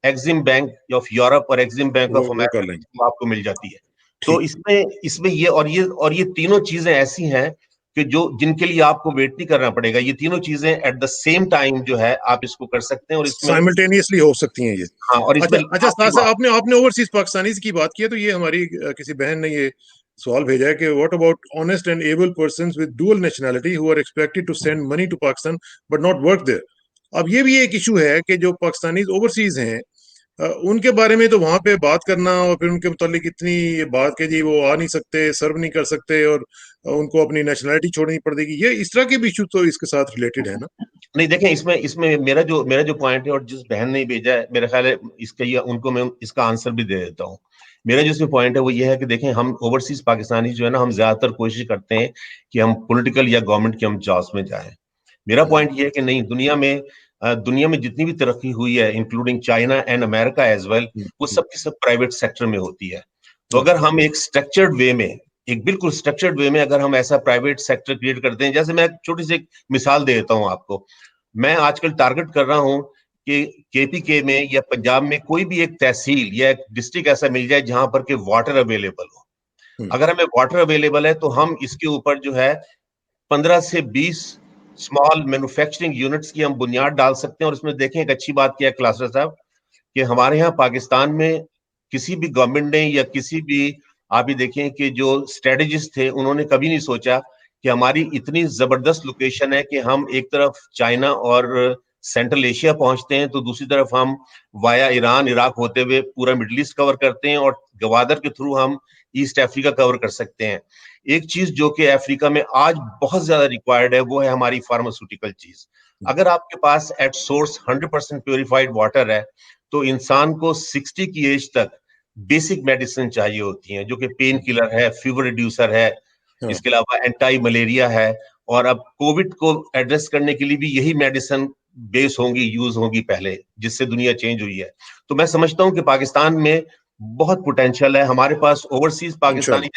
एक्सिम बैंक ऑफ यूरोप और एक्सिम बैंक ऑफ अमेरिका आपको मिल जाती है। तो इसमें ये तीनों चीजें ऐसी हैं कि जो जिनके लिए आपको वेट नहीं करना पड़ेगा। ये तीनों चीजें एट द सेम टाइम जो है आप इसको कर सकते हैं और इसमें साइमल्टेनियसली हो सकती हैं ये। हाँ, और इसमें अच्छा साथ आपने ओवरसीज पाकिस्तानीज की बात की है तो ये हमारी किसी बहन ने ये सवाल भेजा है कि what about honest and able persons with dual nationality who are expected to send money to Pakistan but not work there. अब ये भी एक इशू है कि जो पाकिस्तानीज ओवरसीज हैं, उनके बारे में तो वहां पे बात करना और फिर उनके मुतालिक इतनी ये बात कि जी वो आ नहीं सकते, सर्व नहीं कर सकते और उनको अपनी नेशनैलिटी छोड़नी पड़ेगी, ये इस तरह के भी इशू तो इसके साथ रिलेटेड है ना? नहीं, देखें, इसमें इसमें मेरा जो पॉइंट है, और जिस बहन ने भेजा है, मेरा ख्याल है इसका ये उनको मैं इसका आंसर भी दे देता हूँ। मेरा जो इसमें पॉइंट है वो ये है कि देखें, हम ओवरसीज पाकिस्तानी जो है ना, हम ज्यादातर कोशिश करते हैं कि हम पॉलिटिकल या गवर्नमेंट के हम जॉब्स में जाएं। मेरा पॉइंट ये है कि नहीं, दुनिया में जितनी भी तरक्की हुई है, including China and America as well, वो सब की सब प्राइवेट सेक्टर में होती है। तो अगर हम एक स्ट्रक्चर्ड वे में, एक बिल्कुल स्ट्रक्चर्ड वे में अगर हम ऐसा प्राइवेट सेक्टर क्रिएट करते हैं, जैसे मैं छोटी सी एक मिसाल दे देता हूं आपको। मैं आजकल टारगेट कर रहा हूं कि केपीके में या पंजाब में कोई भी एक तहसील या एक डिस्ट्रिक्ट ऐसा मिल जाए जहां पर के वाटर अवेलेबल हो। अगर हमें वाटर अवेलेबल है तो हम इसके ऊपर जो है 15 से 20 स्मॉल मैन्युफैक्चरिंग यूनिट्स की हम बुनियाद डाल सकते हैं। और इसमें देखें, एक अच्छी बात क्या है क्लासर साहब, कि हमारे यहाँ पाकिस्तान में किसी भी गवर्नमेंट ने या किसी भी, आप ही देखें कि जो स्ट्रेटेजिस्ट थे, उन्होंने कभी नहीं सोचा कि हमारी इतनी जबरदस्त लोकेशन है कि हम एक तरफ चाइना और सेंट्रल एशिया पहुंचते हैं, तो दूसरी तरफ हम वाया ईरान इराक होते हुए पूरा मिडिल ईस्ट कवर करते हैं, और गवादर के थ्रू हम ईस्ट अफ्रीका कवर कर सकते हैं। एक चीज जो कि अफ्रीका में आज बहुत ज्यादा रिक्वायर्ड है, वो है हमारी फार्मास्यूटिकल चीज। अगर आपके पास एट सोर्स 100% प्योरीफाइड वाटर है, तो इंसान को 60 की एज तक बेसिक मेडिसिन चाहिए होती हैं, जो कि पेन किलर है, फीवर रिड्यूसर है, इसके अलावा एंटी मलेरिया है। और अब कोविड को एड्रेस करने के लिए भी यही मेडिसिन बेस होंगी, यूज होंगी पहले, जिससे दुनिया चेंज हुई है। तो मैं समझता हूं कि पाकिस्तान में बहुत पोटेंशियल है। हमारे पास ओवरसीज पाकिस्तानी,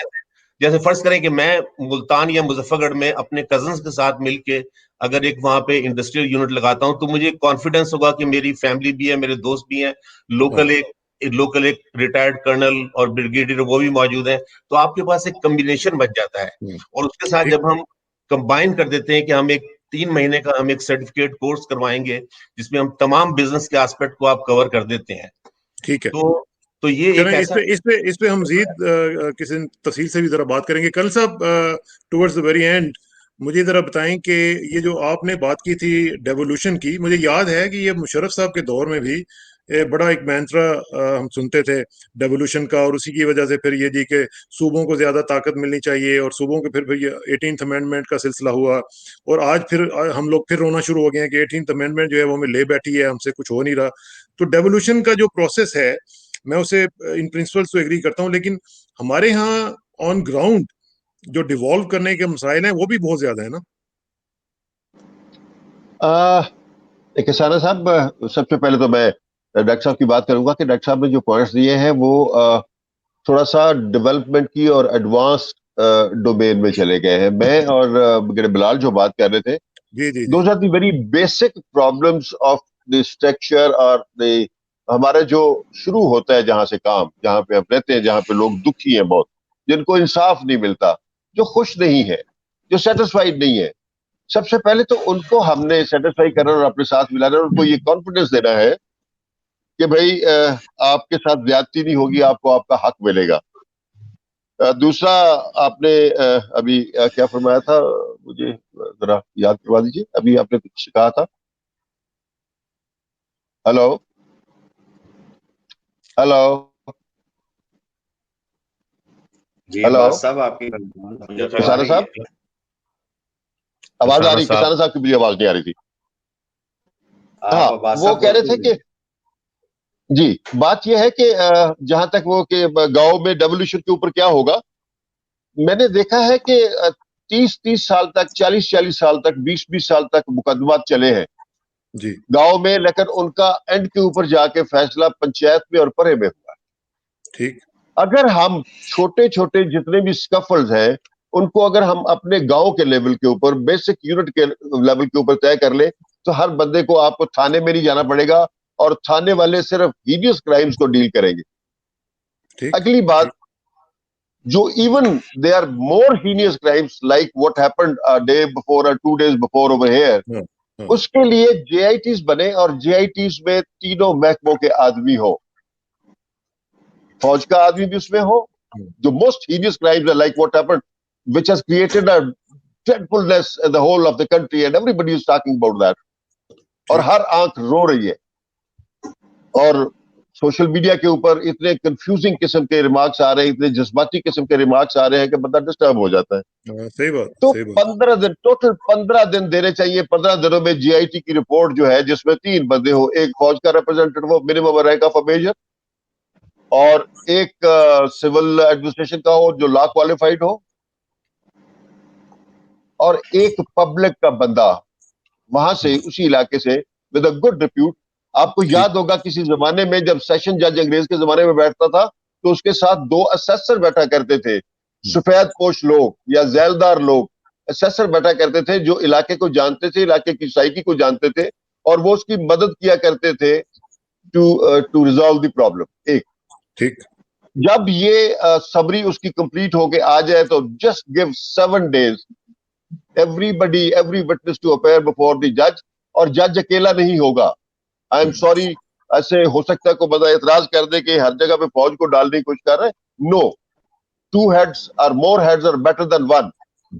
जैसे फर्ज करें कि मैं मुल्तान या मुजफ्फरगढ़ में अपने कजन्स के साथ मिलके अगर एक वहां पे इंडस्ट्रियल यूनिट लगाता हूं, तो मुझे कॉन्फिडेंस होगा कि मेरी फैमिली भी है, मेरे दोस्त भी हैं, लोकल एक रिटायर्ड कर्नल और ब्रिगेडियर वो भी मौजूद हैं। तो आपके पास एक कॉम्बिनेशन बच जाता है। और उसके साथ जब हम कंबाइन कर देते हैं कि हम एक 3 महीने का हम एक सर्टिफिकेट कोर्स करवाएंगे, जिसमें हम तमाम बिजनेस के एस्पेक्ट को आप कवर कर देते हैं। ठीक है, तो ये एक चलें, ऐसा इस पे हम मजीद किसी तफसील से भी जरा बात करेंगे। कल साहब, टुवर्ड्स द वेरी एंड मुझे जरा बताएं कि ये जो आपने बात की थी डेवोल्यूशन की, मुझे याद है कि ये मुशर्रफ साहब के दौर में भी बड़ा एक मंत्रा हम सुनते थे डेवोल्यूशन का, और उसी की वजह से फिर ये जी के सूबों को ज्यादा ताकत मिलनी चाहिए, और सूबों के फिर ये 18th अमेंडमेंट का सिलसिला हुआ, और आज फिर हम लोग फिर रोना शुरू हो गए हैं कि 18th अमेंडमेंट जो है वो हमें ले बैठी है, हमसे कुछ हो नहीं रहा। तो डेवोल्यूशन का जो प्रोसेस है, मैं उसे इन प्रिंसिपल्स तो एग्री करता हूं, लेकिन हमारे यहाँ ऑन ग्राउंड जो डिवॉल्व करने के मसाइल हैं वो भी बहुत ज्यादा है ना? किसाना साहब, सबसे पहले तो मैं डॉक्टर साहब की बात करूंगा कि डॉक्टर साहब ने जो पॉइंट्स दिए हैं वो थोड़ा सा डेवलपमेंट की और एडवांस डोमेन में चले गए हैं। मैं और मेरे बिलाल जो बात कर रहे थे, जी जी जी, those are the very basic problems of the structure और द हमारा जो शुरू होता है जहां से काम, जहां पे हम रहते हैं, जहां पे लोग दुखी हैं बहुत, जिनको इंसाफ नहीं मिलता, जो खुश नहीं है, जो सेटिस्फाइड नहीं है, सबसे पहले तो उनको हमने सेटिस्फाई करना और अपने साथ मिलाना और उनको ये कॉन्फिडेंस देना है कि भाई आपके साथ ज्यादती नहीं होगी, आपको आपका हक मिलेगा। दूसरा, आपने अभी क्या फरमाया था, मुझे जरा याद करवा दीजिए, अभी आपने कुछ कहा था। हेलो हेलो जी हेलो, अब्बास साहब, आपकी किसाना साहब आवाज आ रही? साहब, किसाना साहब की भी आवाज नहीं आ रही थी। आप हाँ, अब्बास वो साहब कह रहे थे बोलते कि जी, बात यह है कि जहां तक वो कि गांव में डेवोल्यूशन के ऊपर क्या होगा, मैंने देखा है कि 30-30 साल तक, 40-40 साल तक, 20-20 साल तक मुकदमा चले हैं जी गांव में, लेकिन उनका एंड के ऊपर जाके फैसला पंचायत में और परे में हुआ। ठीक, अगर हम छोटे छोटे जितने भी स्कफल्स हैं उनको अगर हम अपने गांव के लेवल के ऊपर, बेसिक यूनिट के लेवल के ऊपर तय कर ले, तो हर बंदे को आपको थाने में नहीं जाना पड़ेगा और थाने वाले सिर्फ हीनियस क्राइम्स को डील करेंगे। ठीक, अगली बात, जो even they are more heinous crimes like what happened a day before और 2 days बिफोर ओवर हियर, हाँ, हाँ, उसके लिए जेआईटीज बने और जेआईटीज में तीनों महकमों के आदमी हो, फौज का आदमी भी उसमें हो, जो most heinous crimes like what happened which has created a dreadfulness in the whole of the country and everybody is talking about that. और हर आंख रो रही है। और सोशल मीडिया के ऊपर इतने कंफ्यूजिंग किस्म के रिमार्क्स आ रहे हैं, इतने जज्बाती किस्म के रिमार्क्स आ रहे हैं कि बंदा डिस्टर्ब हो जाता है। सही बात। तो 15 दिन, टोटल 15 दिन देने चाहिए। 15 दिनों में जीआईटी की रिपोर्ट जो है जिसमें 3 बंदे हो, एक फौज का रिप्रेजेंटेटिव हो minimum rank of a major, और एक सिविल एडमिनिस्ट्रेशन का हो जो लॉ क्वालिफाइड हो, और एक पब्लिक का बंदा वहां से उसी इलाके से विद अ गुड रिप्यूट। आपको याद होगा किसी जमाने में जब सेशन जज अंग्रेज के जमाने में बैठता था तो उसके साथ 2 असेसर बैठा करते थे, सफेद पोश लोग या जेलदार लोग असेसर बैठा करते थे जो इलाके को जानते थे, इलाके की साइकी को जानते थे, और वो उसकी मदद किया करते थे टू रिजॉल्व द प्रॉब्लम। एक ठीक, जब ये सबरी उसकी कंप्लीट होके आ जाए तो just give 7 days everybody, every witness to appear before the judge, और जज अकेला नहीं होगा। आई एम सॉरी, ऐसे हो सकता है कोई बंदा एतराज कर दे कि हर जगह पे फौज को डालने की कोशिश कर रहे हैं। No, 2 heads or more heads are better than 1।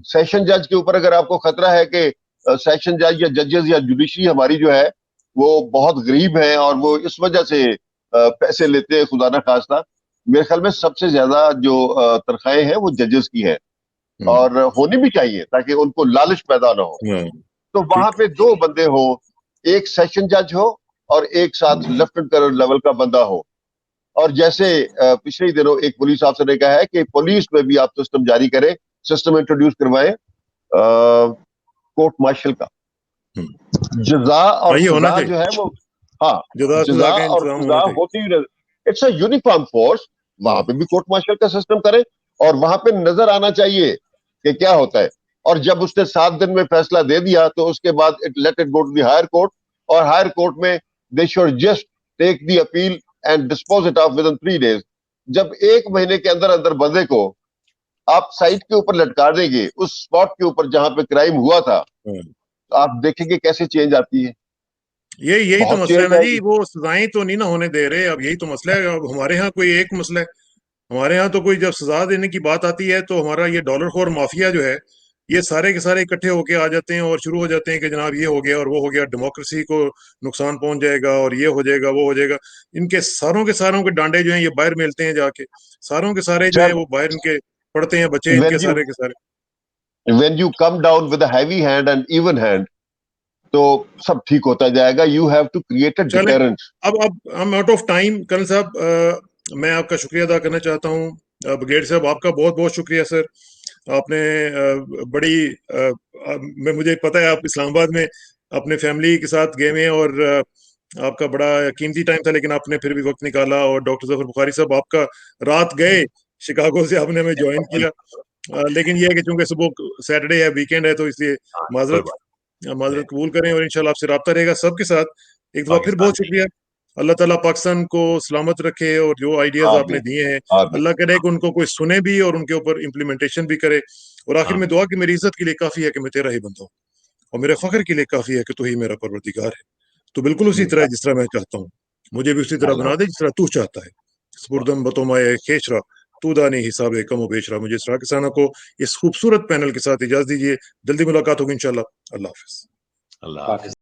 Session जज के ऊपर अगर आपको खतरा है कि सेशन जज या जजेस या जुडिशरी हमारी जो है वो बहुत गरीब है और वो इस वजह से पैसे लेते हैं खुदा ना खास्ता, मेरे ख्याल में सबसे ज्यादा जो तनख्वाहें हैं वो जजेस की है, और होनी भी चाहिए ताकि उनको लालच पैदा ना हो। तो वहां पे 2 बंदे हो, एक सेशन जज हो और एक साथ लेफ्टिनेंट कर्नल लेवल का बंदा हो। और जैसे पिछले दिनों एक पुलिस अफसर ने कहा है कि पुलिस में भी आप सिस्टम जारी करें, सिस्टम इंट्रोड्यूस करवाएं कोर्ट मार्शल का। जजा और सजा जो है वो, हाँ, जजा और सजा होती है, इट्स अ यूनिफॉर्म फोर्स। वहां पे भी कोर्ट मार्शल का सिस्टम करें और वहां पे नजर आना चाहिए कि क्या होता है। और जब उसने 7 दिन में फैसला दे दिया तो उसके बाद let it go to the high court, और हायर कोर्ट में they should just take the appeal and dispose it of within 3 days। जब 1 महीने के अंदर अंदर बंदे को आप साइट के ऊपर लटका देंगे, उस स्पॉट के ऊपर जहां पे क्राइम हुआ था, तो आप देखेंगे कैसे चेंज आती है। यही तो मसला है ना जी, वो सजाएं तो नहीं ना होने दे रहे। अब यही तो मसला है। अब हमारे यहाँ कोई एक मसला है, हमारे यहाँ तो कोई जब सजा देने की बात आती है तो हमारा ये डॉलर खोर माफिया जो है ये सारे के सारे इकट्ठे होके आ जाते हैं और शुरू हो जाते हैं कि जनाब ये हो गया और वो हो गया, डेमोक्रेसी को नुकसान पहुंच जाएगा और ये हो जाएगा वो हो जाएगा। इनके सारों के डांडे जो हैं ये बाहर मिलते हैं जाके, सारों के सारे जो है वो बाहर इनके पड़ते हैं बच्चे इनके सारे के सारे। When you come down with a heavy hand and even hand, तो सब ठीक होता जाएगा। You have to create a deterrence। अब हम आउट ऑफ टाइम। कर्नल साहब, मैं आपका शुक्रिया अदा करना चाहता हूँ। ब्रिगेड साहब आपका बहुत बहुत शुक्रिया सर। आपने बड़ी मुझे पता है आप इस्लामाबाद में अपने फैमिली के साथ गए हैं और आपका बड़ा कीमती टाइम था, लेकिन आपने फिर भी वक्त निकाला। और डॉक्टर जफर बुखारी साहब आपका रात गए शिकागो से, आपने हमें ज्वाइन किया, लेकिन ये है कि चूंकि सुबह सैटरडे है, वीकेंड है, तो इसलिए माजरत कबूल करें और इंशाल्लाह आपसे रब्ता रहेगा सबके साथ। एक दफा फिर बहुत शुक्रिया। अल्लाह ताला पाकिस्तान को सलामत रखे और जो आइडियाज आपने दिए हैं अल्लाह करे कि उनको कोई सुने भी और उनके ऊपर इम्प्लीमेंटेशन भी करे। और आखिर में दुआ कि मेरी इज्जत के लिए काफी है कि मैं तेरा ही बंदा हूँ और मेरे फख्र के लिए काफी है कि तू ही मेरा परवरदिगार है। तो बिल्कुल उसी तरह जिस तरह मैं चाहता हूँ मुझे भी उसी तरह बना दे जिस तरह तू चाहता है। स्पुर्दम बतोमाए खेचरा तू दानी हिसाब कम बेचरा। मुझे इसरा किसाना को इस खूबसूरत पैनल के साथ इजाजत दीजिए। जल्दी मुलाकात होगी इंशाल्लाह। अल्लाह हाफिज।